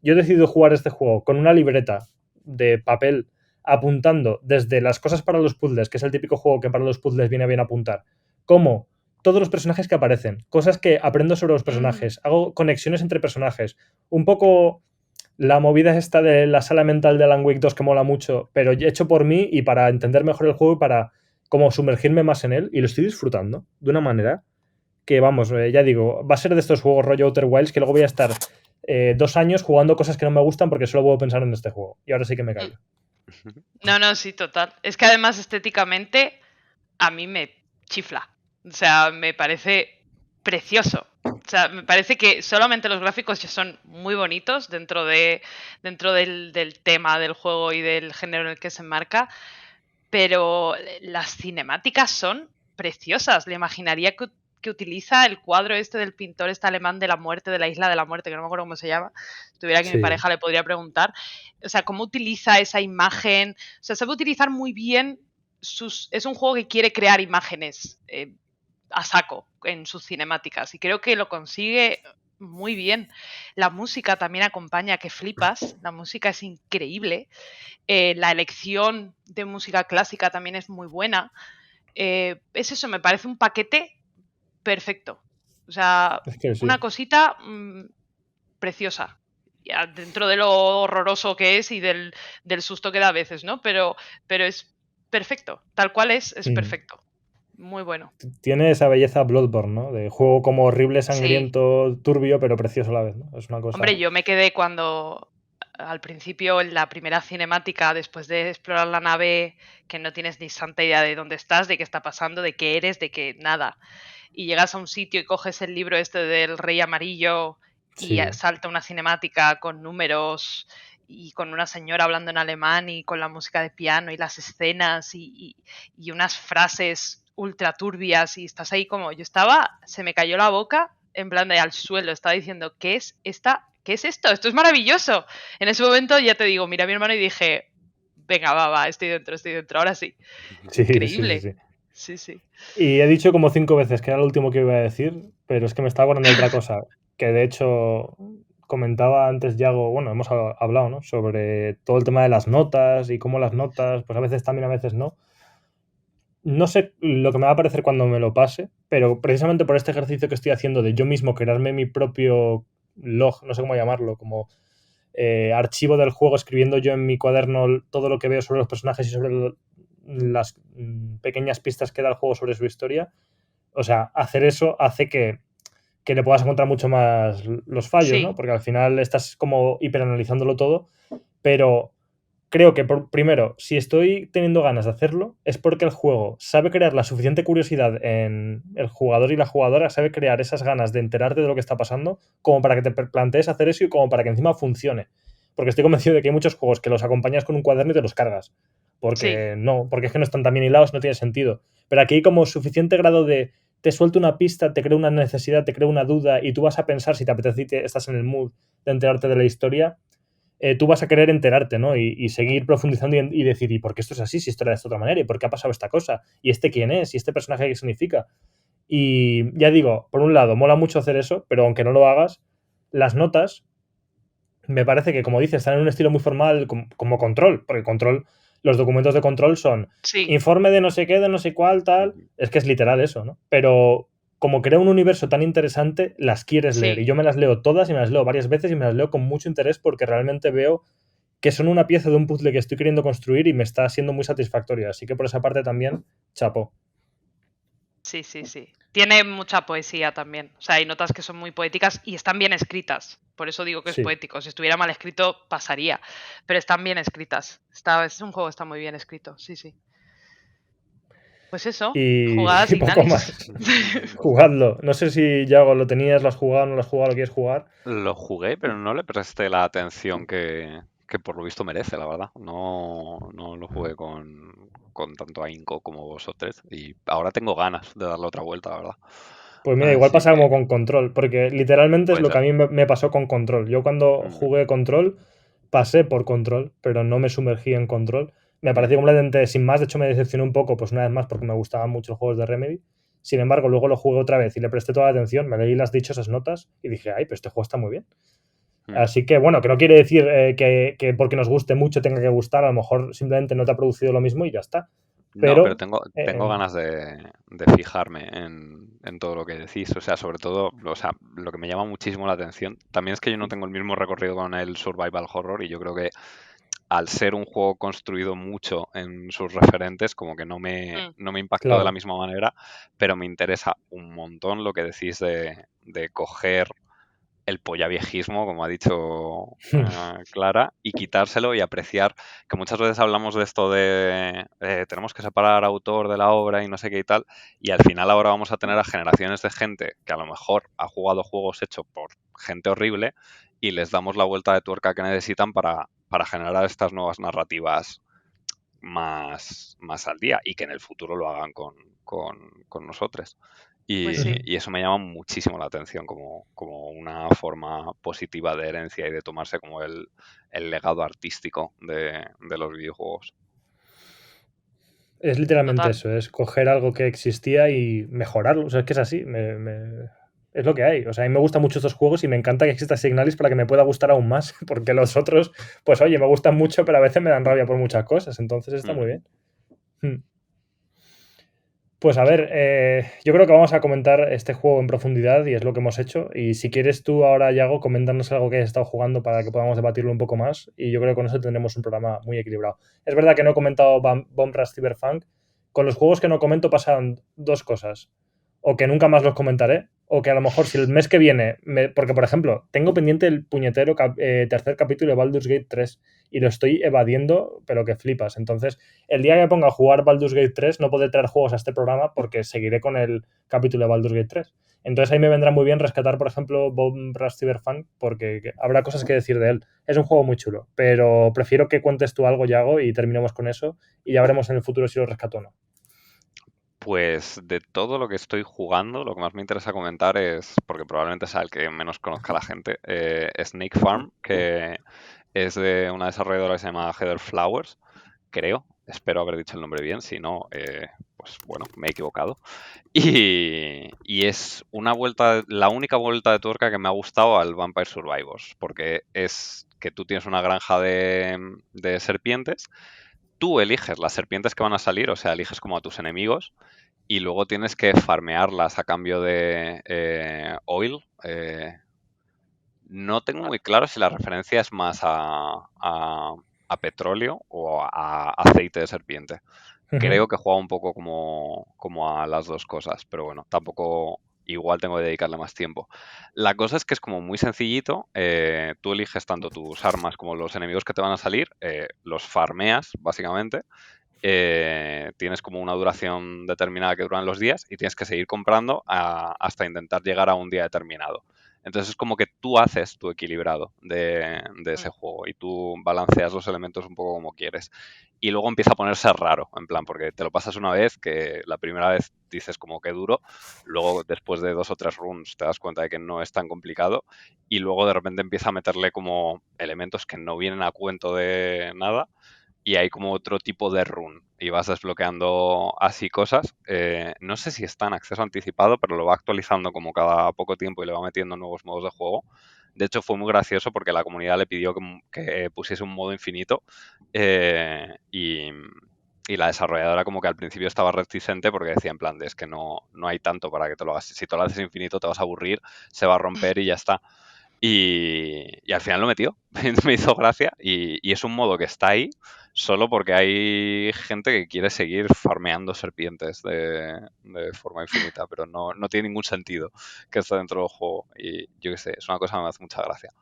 Yo he decidido jugar este juego con una libreta de papel apuntando desde las cosas para los puzzles, que es el típico juego que para los puzzles viene bien apuntar, como todos los personajes que aparecen, cosas que aprendo sobre los personajes, hago conexiones entre personajes, un poco la movida esta de la sala mental de Alan Wake 2 que mola mucho, pero hecho por mí y para entender mejor el juego y para como sumergirme más en él, y lo estoy disfrutando de una manera que, vamos, ya digo, va a ser de estos juegos rollo Outer Wilds que luego voy a estar 2 años jugando cosas que no me gustan porque solo puedo pensar en este juego. Y ahora sí que me callo. No, sí, total. Es que además estéticamente a mí me chifla. O sea, me parece precioso. O sea, me parece que solamente los gráficos ya son muy bonitos dentro del tema del juego y del género en el que se enmarca, pero las cinemáticas son preciosas. Le imaginaría que utiliza el cuadro este del pintor alemán de la muerte, de la isla de la muerte, que no me acuerdo cómo se llama. Si tuviera aquí mi pareja le podría preguntar. O sea, cómo utiliza esa imagen. O sea, sabe utilizar muy bien es un juego que quiere crear imágenes a saco en sus cinemáticas y creo que lo consigue muy bien. La música también acompaña, que flipas. La música es increíble. La elección de música clásica también es muy buena. Es eso, me parece un paquete perfecto. O sea, es que sí. una cosita preciosa. Ya, dentro de lo horroroso que es y del susto que da a veces, ¿no? Pero es perfecto. Tal cual es perfecto. Muy bueno. Tiene esa belleza Bloodborne, ¿no? De juego como horrible, sangriento, turbio, pero precioso a la vez, ¿no? Es una cosa... Hombre, yo me quedé cuando al principio en la primera cinemática, después de explorar la nave, que no tienes ni santa idea de dónde estás, de qué está pasando, de qué eres, de qué nada. Y llegas a un sitio y coges el libro este del Rey Amarillo y salta una cinemática con números y con una señora hablando en alemán y con la música de piano y las escenas y unas frases ultra turbias y estás ahí como... Yo estaba, se me cayó la boca en plan de al suelo, estaba diciendo, ¿qué es esta? ¿Qué es esto? Esto es maravilloso. En ese momento ya te digo, mira a mi hermano y dije, venga, va, estoy dentro, ahora sí. Increíble. Sí. Y he dicho como 5 veces que era lo último que iba a decir, pero es que me estaba acordando de otra cosa, que de hecho comentaba antes Yago, bueno, hemos hablado, ¿no? Sobre todo el tema de las notas y cómo las notas, pues a veces también, a veces no. No sé lo que me va a parecer cuando me lo pase, pero precisamente por este ejercicio que estoy haciendo de yo mismo crearme mi propio log, no sé cómo llamarlo, como archivo del juego, escribiendo yo en mi cuaderno todo lo que veo sobre los personajes y sobre las pequeñas pistas que da el juego sobre su historia. O sea, hacer eso hace que le puedas encontrar mucho más los fallos, ¿no? Porque al final estás como hiperanalizándolo todo, pero creo que primero, si estoy teniendo ganas de hacerlo, es porque el juego sabe crear la suficiente curiosidad en el jugador y la jugadora, sabe crear esas ganas de enterarte de lo que está pasando, como para que te plantees hacer eso y como para que encima funcione. porque estoy convencido de que hay muchos juegos que los acompañas con un cuaderno y te los cargas. Sí. Porque es que no están tan bien hilados, no tiene sentido. Pero aquí hay como suficiente grado de te suelto una pista, te creo una necesidad, te creo una duda y tú vas a pensar si te apetece y estás en el mood de enterarte de la historia, tú vas a querer enterarte, ¿no? Y seguir profundizando y decir, ¿y por qué esto es así? Si esto era de esta otra manera, ¿y por qué ha pasado esta cosa? ¿Y este quién es? ¿Y este personaje qué significa? Y ya digo, por un lado, mola mucho hacer eso, pero aunque no lo hagas, las notas me parece que, como dices, están en un estilo muy formal como Control, porque Control, los documentos de Control son Sí, informe de no sé qué, de no sé cuál, tal, es que es literal eso, ¿no? Pero como crea un universo tan interesante, las quieres leer. Y sí. yo me las leo todas y me las leo varias veces y me las leo con mucho interés porque realmente veo que son una pieza de un puzzle que estoy queriendo construir y me está siendo muy satisfactoria. Así que por esa parte también, chapo. Sí, sí, sí. Tiene mucha poesía también. O sea, hay notas que son muy poéticas y están bien escritas. Por eso digo que es Sí. poético. Si estuviera mal escrito, pasaría. Pero están bien escritas. Es un juego que está muy bien escrito. Sí, sí. Pues eso, Y, jugada y sin poco Signalis. más. Jugadlo. No sé si Yago lo tenías, lo has jugado, no lo has jugado, lo quieres jugar. Lo jugué, pero no le presté la atención que por lo visto merece, la verdad. No lo jugué con tanto ahínco como vosotros y ahora tengo ganas de darle otra vuelta, la verdad. Pues mira, igual Así pasa como que con Control, porque literalmente es puede lo que ser. a mí me pasó con Control. Yo cuando Mm, jugué Control, pasé por Control, pero no me sumergí en Control. Me mm. pareció completamente sin más, de hecho me decepcionó un poco, pues una vez más, porque me gustaban mucho los juegos de Remedy. Sin embargo, luego lo jugué otra vez y le presté toda la atención, me leí las dichosas notas y dije, ay, pero este juego está muy bien. Mm. Así que, bueno, que no quiere decir que porque nos guste mucho tenga que gustar, a lo mejor simplemente no te ha producido lo mismo y ya está. No, pero Pero, tengo ganas de fijarme en todo lo que decís. O sea, sobre todo, o sea, lo que me llama muchísimo la atención también es que yo no tengo el mismo recorrido con el survival horror y yo creo que al ser un juego construido mucho en sus referentes, como que Mm, no me impactó de la claro, misma manera, pero me interesa un montón lo que decís de coger el pollaviejismo, como ha dicho Clara, y quitárselo y apreciar, que muchas veces hablamos de esto de tenemos que separar autor de la obra y no sé qué y tal, y al final ahora vamos a tener a generaciones de gente que a lo mejor ha jugado juegos hechos por gente horrible y les damos la vuelta de tuerca que necesitan para generar estas nuevas narrativas más al día y que en el futuro lo hagan con nosotros. pues sí. Y eso me llama muchísimo la atención como una forma positiva de herencia y de tomarse como el legado artístico de los videojuegos. es literalmente Total. eso, es coger algo que existía y mejorarlo. O sea, es que es así, es lo que hay. O sea, a mí me gustan mucho estos juegos y me encanta que exista Signalis para que me pueda gustar aún más, porque los otros, pues oye, me gustan mucho, pero a veces me dan rabia por muchas cosas, entonces está Mm. muy bien. Pues a ver, yo creo que vamos a comentar este juego en profundidad y es lo que hemos hecho. Y si quieres tú ahora, Yago, coméntanos algo que hayas estado jugando para que podamos debatirlo un poco más. Y yo creo que con eso tendremos un programa muy equilibrado. Es verdad que no he comentado Bomb Rush Cyberpunk. Con los juegos que no comento pasan dos cosas. O que nunca más los comentaré, o que a lo mejor si el mes que viene... porque, por ejemplo, tengo pendiente el puñetero tercer capítulo de Baldur's Gate 3 y lo estoy evadiendo, pero que flipas. Entonces, el día que me ponga a jugar Baldur's Gate 3 no podré traer juegos a este programa porque seguiré con el capítulo de Baldur's Gate 3. Entonces ahí me vendrá muy bien rescatar, por ejemplo, Bomb Rush Cyberpunk porque habrá cosas que decir de él. Es un juego muy chulo, pero prefiero que cuentes tú algo, Yago, y terminemos con eso y ya veremos en el futuro si lo rescato o no. Pues de todo lo que estoy jugando, lo que más me interesa comentar es, porque probablemente sea el que menos conozca la gente, Snake Farm, que es de una desarrolladora que se llama Heather Flowers, creo. Espero haber dicho el nombre bien, si no, pues bueno, me he equivocado. Y es la única vuelta de tuerca que me ha gustado al Vampire Survivors, porque es que tú tienes una granja de serpientes, tú eliges las serpientes que van a salir, o sea, eliges como a tus enemigos, y luego tienes que farmearlas a cambio de oil. No tengo muy claro si la referencia es más a petróleo o a aceite de serpiente. Creo que juega un poco como a las dos cosas, pero bueno, tampoco igual tengo que dedicarle más tiempo. La cosa es que es como muy sencillito, tú eliges tanto tus armas como los enemigos que te van a salir, los farmeas básicamente, tienes como una duración determinada que duran los días y tienes que seguir comprando hasta intentar llegar a un día determinado. Entonces es como que tú haces tu equilibrado de ese juego y tú balanceas los elementos un poco como quieres. Y luego empieza a ponerse raro, en plan, porque te lo pasas una vez, que la primera vez dices como que duro, luego después de 2 o 3 runs te das cuenta de que no es tan complicado y luego de repente empieza a meterle como elementos que no vienen a cuento de nada y hay como otro tipo de run y vas desbloqueando así cosas. No sé si está en acceso anticipado, pero lo va actualizando como cada poco tiempo y le va metiendo nuevos modos de juego. De hecho, fue muy gracioso porque la comunidad le pidió que pusiese un modo infinito y la desarrolladora como que al principio estaba reticente porque decía en plan, es que no hay tanto para que te lo hagas. Si te lo haces infinito te vas a aburrir, se va a romper y ya está. Y al final lo metió, me hizo gracia y es un modo que está ahí solo porque hay gente que quiere seguir farmeando serpientes de forma infinita, pero no tiene ningún sentido que esté dentro del juego y yo qué sé, es una cosa que me hace mucha gracia.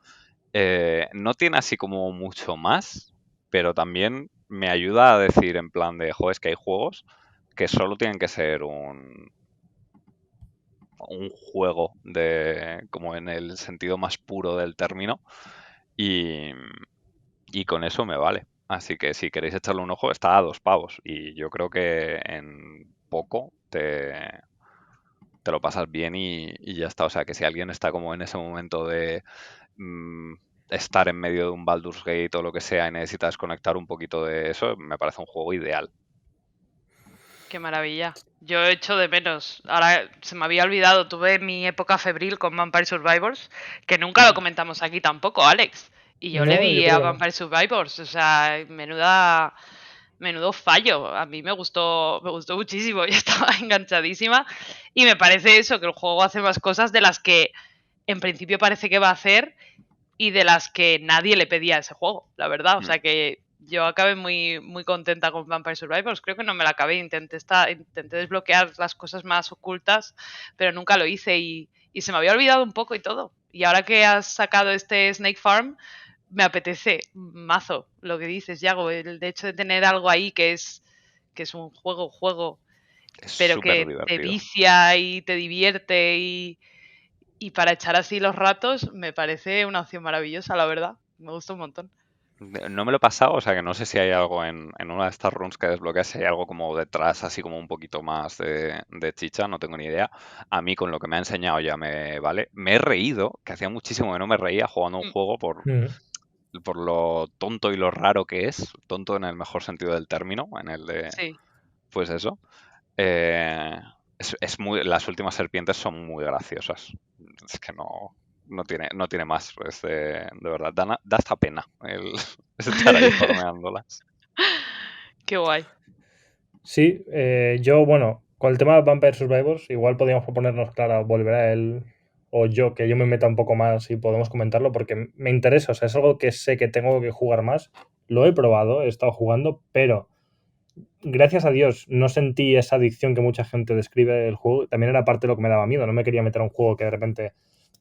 No tiene así como mucho más, pero también me ayuda a decir en plan de, es que hay juegos que solo tienen que ser un juego como en el sentido más puro del término y con eso me vale. Así que si queréis echarle un ojo, está a 2 pavos y yo creo que en poco te lo pasas bien y ya está. O sea, que si alguien está como en ese momento de estar en medio de un Baldur's Gate o lo que sea y necesita desconectar un poquito de eso, me parece un juego ideal. Qué maravilla. Yo he hecho de menos. Ahora se me había olvidado, tuve mi época febril con Vampire Survivors, que nunca lo comentamos aquí tampoco, Alex. Y yo le No, yo di creo a que no. Vampire Survivors, o sea, menudo fallo. A mí me gustó muchísimo, yo estaba enganchadísima. Y me parece eso, que el juego hace más cosas de las que en principio parece que va a hacer y de las que nadie le pedía a ese juego, la verdad. O sea que yo acabé muy, muy contenta con Vampire Survivors. Creo que no me la acabé. Intenté desbloquear las cosas más ocultas, pero nunca lo hice y se me había olvidado un poco y todo. Y ahora que has sacado este Snake Farm, me apetece mazo lo que dices, Yago. El hecho de tener algo ahí que es un juego, Es pero súper que te divertido. vicia y te divierte y para echar así los ratos me parece una opción maravillosa, la verdad. Me gusta un montón. No me lo he pasado, o sea que no sé si hay algo en una de estas runs que desbloqueas, si hay algo como detrás, así como un poquito más de chicha, no tengo ni idea. A mí con lo que me ha enseñado ya me vale. Me he reído, que hacía muchísimo que no me reía jugando un juego por lo tonto y lo raro que es, tonto en el mejor sentido del término, en el de, Sí. pues eso. Las últimas serpientes son muy graciosas. Es que no tiene más. De verdad, da hasta pena el estar ahí farmeándolas. Qué guay. Sí, yo, bueno, con el tema de Vampire Survivors, igual podríamos proponernos, claro, volver a él o yo, que yo me meta un poco más y podemos comentarlo porque me interesa, o sea, es algo que sé que tengo que jugar más. Lo he probado, he estado jugando, pero gracias a Dios no sentí esa adicción que mucha gente describe el juego. También era parte de lo que me daba miedo, no me quería meter a un juego que de repente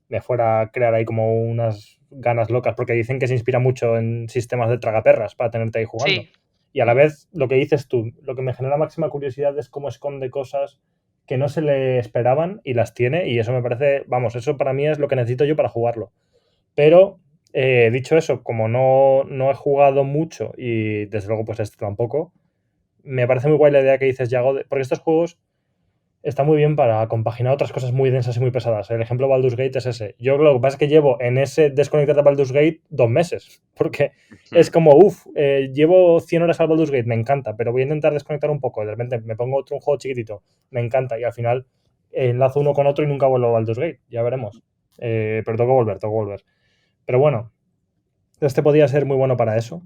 me fuera a crear ahí como unas ganas locas, porque dicen que se inspira mucho en sistemas de tragaperras para tenerte ahí jugando. Sí. Y a la vez, lo que dices tú, lo que me genera máxima curiosidad es cómo esconde cosas que no se le esperaban y las tiene, y eso me parece, vamos, eso para mí es lo que necesito yo para jugarlo. Pero, dicho eso, como no he jugado mucho y desde luego pues este tampoco, me parece muy guay la idea que dices, Yago, porque estos juegos están muy bien para compaginar otras cosas muy densas y muy pesadas. El ejemplo Baldur's Gate es ese. Yo lo que pasa es que llevo en ese desconectar de Baldur's Gate 2 meses, porque es como, llevo 100 horas al Baldur's Gate, me encanta, pero voy a intentar desconectar un poco. De repente me pongo un juego chiquitito, me encanta, y al final enlazo uno con otro y nunca vuelvo a Baldur's Gate. Ya veremos. Pero tengo que volver. Pero bueno, este podría ser muy bueno para eso,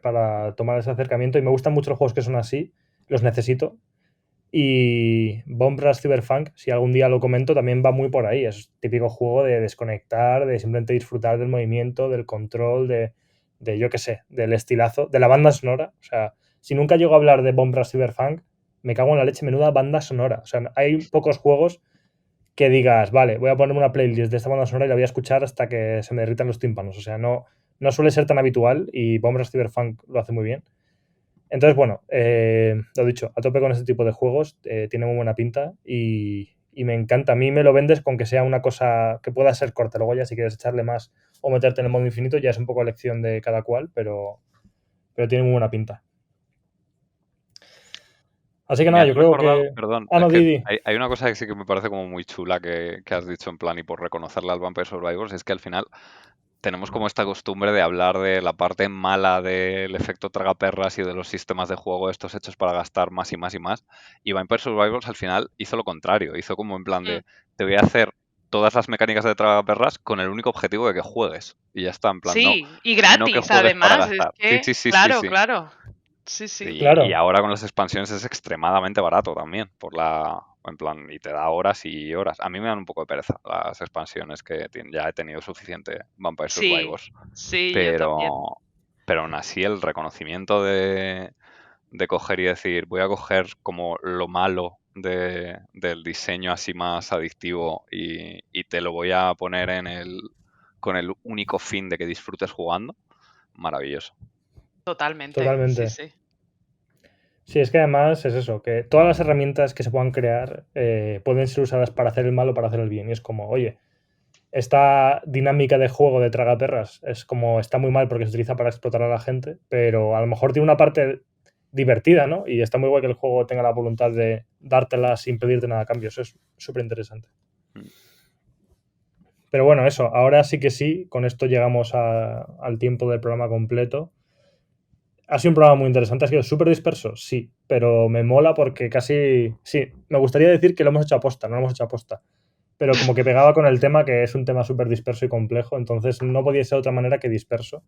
para tomar ese acercamiento. Y me gustan mucho los juegos que son así, los necesito. Y Bomb Rush Cyberpunk, si algún día lo comento, también va muy por ahí. Es típico juego de desconectar, de simplemente disfrutar del movimiento, del control, de yo qué sé, del estilazo, de la banda sonora. O sea, si nunca llego a hablar de Bomb Rush Cyberpunk, me cago en la leche, menuda banda sonora. O sea, hay pocos juegos que digas, vale, voy a ponerme una playlist de esta banda sonora y la voy a escuchar hasta que se me derritan los tímpanos. O sea, no suele ser tan habitual y Bomb Rush Cyberpunk lo hace muy bien. Entonces, bueno, lo dicho, a tope con este tipo de juegos, tiene muy buena pinta y y me encanta. A mí me lo vendes con que sea una cosa que pueda ser corta. Luego ya si quieres echarle más o meterte en el modo infinito ya es un poco elección de cada cual, pero tiene muy buena pinta. Así que nada, yo creo que... Perdón, no, es que Didi. hay una cosa que sí que me parece como muy chula que has dicho en plan y por reconocerla al Vampire Survivors, es que al final tenemos como esta costumbre de hablar de la parte mala del efecto tragaperras y de los sistemas de juego estos hechos para gastar más y más y más. Y Vampire Survivors al final hizo lo contrario, hizo como en plan de te voy a hacer todas las mecánicas de tragaperras con el único objetivo de que juegues. Y ya está, en plan, Sí, y no que gratis, juegues para además, es gastar. que, Sí. claro. Sí. Claro. Y ahora con las expansiones es extremadamente barato también, en plan, y te da horas y horas. A mí me dan un poco de pereza las expansiones que ya he tenido suficiente Vampire Survivors. Sí, yo también. Pero aún así el reconocimiento de coger y decir, voy a coger como lo malo del diseño así más adictivo y te lo voy a poner con el único fin de que disfrutes jugando, maravilloso. Totalmente. Sí. Sí, es que además es eso, que todas las herramientas que se puedan crear pueden ser usadas para hacer el mal o para hacer el bien. Y es como, oye, esta dinámica de juego de tragaperras es como, está muy mal porque se utiliza para explotar a la gente, pero a lo mejor tiene una parte divertida, ¿no? Y está muy guay que el juego tenga la voluntad de dártela sin pedirte nada a cambio. Eso es súper interesante. Pero bueno, eso, ahora sí que sí, con esto llegamos al tiempo del programa completo. Ha sido un programa muy interesante, ha sido súper disperso, sí, pero me mola porque casi... Sí, me gustaría decir que lo hemos hecho aposta, no lo hemos hecho aposta, pero como que pegaba con el tema, que es un tema súper disperso y complejo, entonces no podía ser de otra manera que disperso.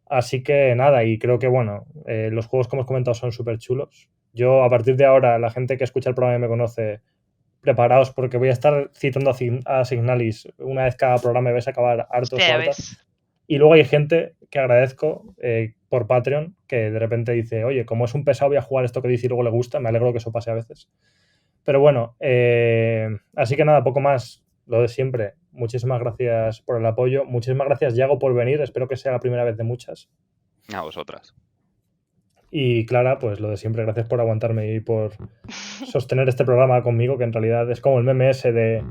Así que nada, y creo que bueno, los juegos que hemos comentado son súper chulos. Yo a partir de ahora, la gente que escucha el programa y me conoce, preparaos porque voy a estar citando a Signalis una vez cada programa y vais a acabar hartos o hartas. Y luego hay gente que agradezco por Patreon que de repente dice, oye, como es un pesado voy a jugar esto que dice y luego le gusta. Me alegro que eso pase a veces. Pero bueno, así que nada, poco más. Lo de siempre. Muchísimas gracias por el apoyo. Muchísimas gracias, Yago, por venir. Espero que sea la primera vez de muchas. A vosotras. Y Clara, pues lo de siempre. Gracias por aguantarme y por sostener este programa conmigo, que en realidad es como el meme ese de...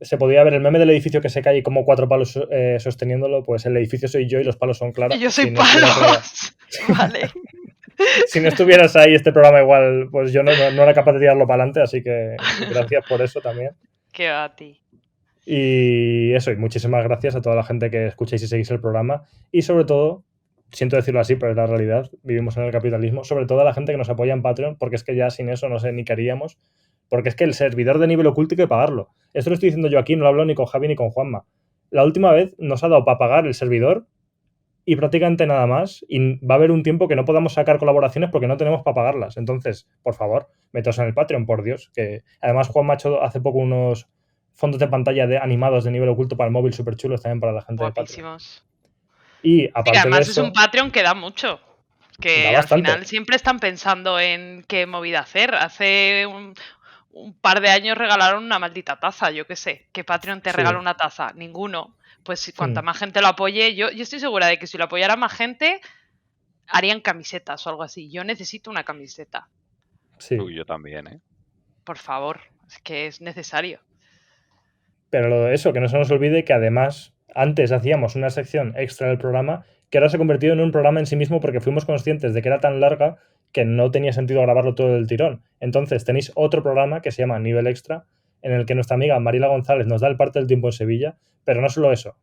Se podía ver el meme del edificio que se cae y como 4 palos sosteniéndolo, pues el edificio soy yo y los palos son Clara. Y yo soy palos. Vale. Si no estuvieras ahí, este programa igual, pues yo no era capaz de tirarlo para adelante, así que gracias por eso también. Que a ti. Y eso, y muchísimas gracias a toda la gente que escucháis y seguís el programa. Y sobre todo, siento decirlo así, pero es la realidad, vivimos en el capitalismo, sobre todo a la gente que nos apoya en Patreon, porque es que ya sin eso no sé ni qué haríamos. Porque es que el servidor de nivel oculto hay que pagarlo. Esto lo estoy diciendo yo aquí, no lo hablo ni con Javi ni con Juanma. La última vez nos ha dado para pagar el servidor y prácticamente nada más. Y va a haber un tiempo que no podamos sacar colaboraciones porque no tenemos para pagarlas. Entonces, por favor, meteos en el Patreon, por Dios. Que además Juanma ha hecho hace poco unos fondos de pantalla animados de nivel oculto para el móvil súper chulos también para la gente de Patreon. Y aparte además de eso, es un Patreon que da mucho. Que da al final siempre están pensando en qué movida hacer. Hace un par de años regalaron una maldita taza, yo qué sé. ¿Qué Patreon te regala una taza? Ninguno. Pues cuanta más gente lo apoye, yo estoy segura de que si lo apoyara más gente, harían camisetas o algo así. Yo necesito una camiseta. Sí. Uy, yo también, ¿eh? Por favor, es que es necesario. Pero eso, que no se nos olvide que además antes hacíamos una sección extra del programa que ahora se ha convertido en un programa en sí mismo porque fuimos conscientes de que era tan larga que no tenía sentido grabarlo todo del tirón. Entonces tenéis otro programa que se llama Nivel Extra, en el que nuestra amiga Mariela González nos da el parte del tiempo en Sevilla, pero no solo eso,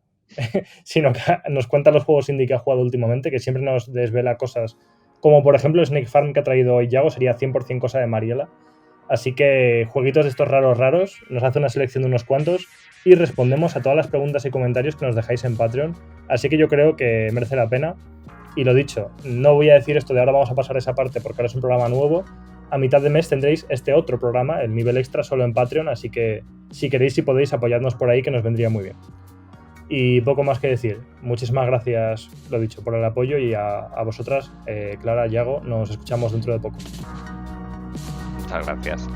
sino que nos cuenta los juegos indie que ha jugado últimamente, que siempre nos desvela cosas, como por ejemplo Snake Farm que ha traído hoy Yago, sería 100% cosa de Mariela. Así que jueguitos de estos raros, nos hace una selección de unos cuantos y respondemos a todas las preguntas y comentarios que nos dejáis en Patreon. Así que yo creo que merece la pena. Y lo dicho, no voy a decir esto de ahora vamos a pasar esa parte porque ahora es un programa nuevo. A mitad de mes tendréis este otro programa, el nivel extra, solo en Patreon. Así que si queréis y podéis apoyarnos por ahí, que nos vendría muy bien. Y poco más que decir. Muchísimas gracias, lo dicho, por el apoyo y a vosotras, Clara, Yago, nos escuchamos dentro de poco. Muchas gracias.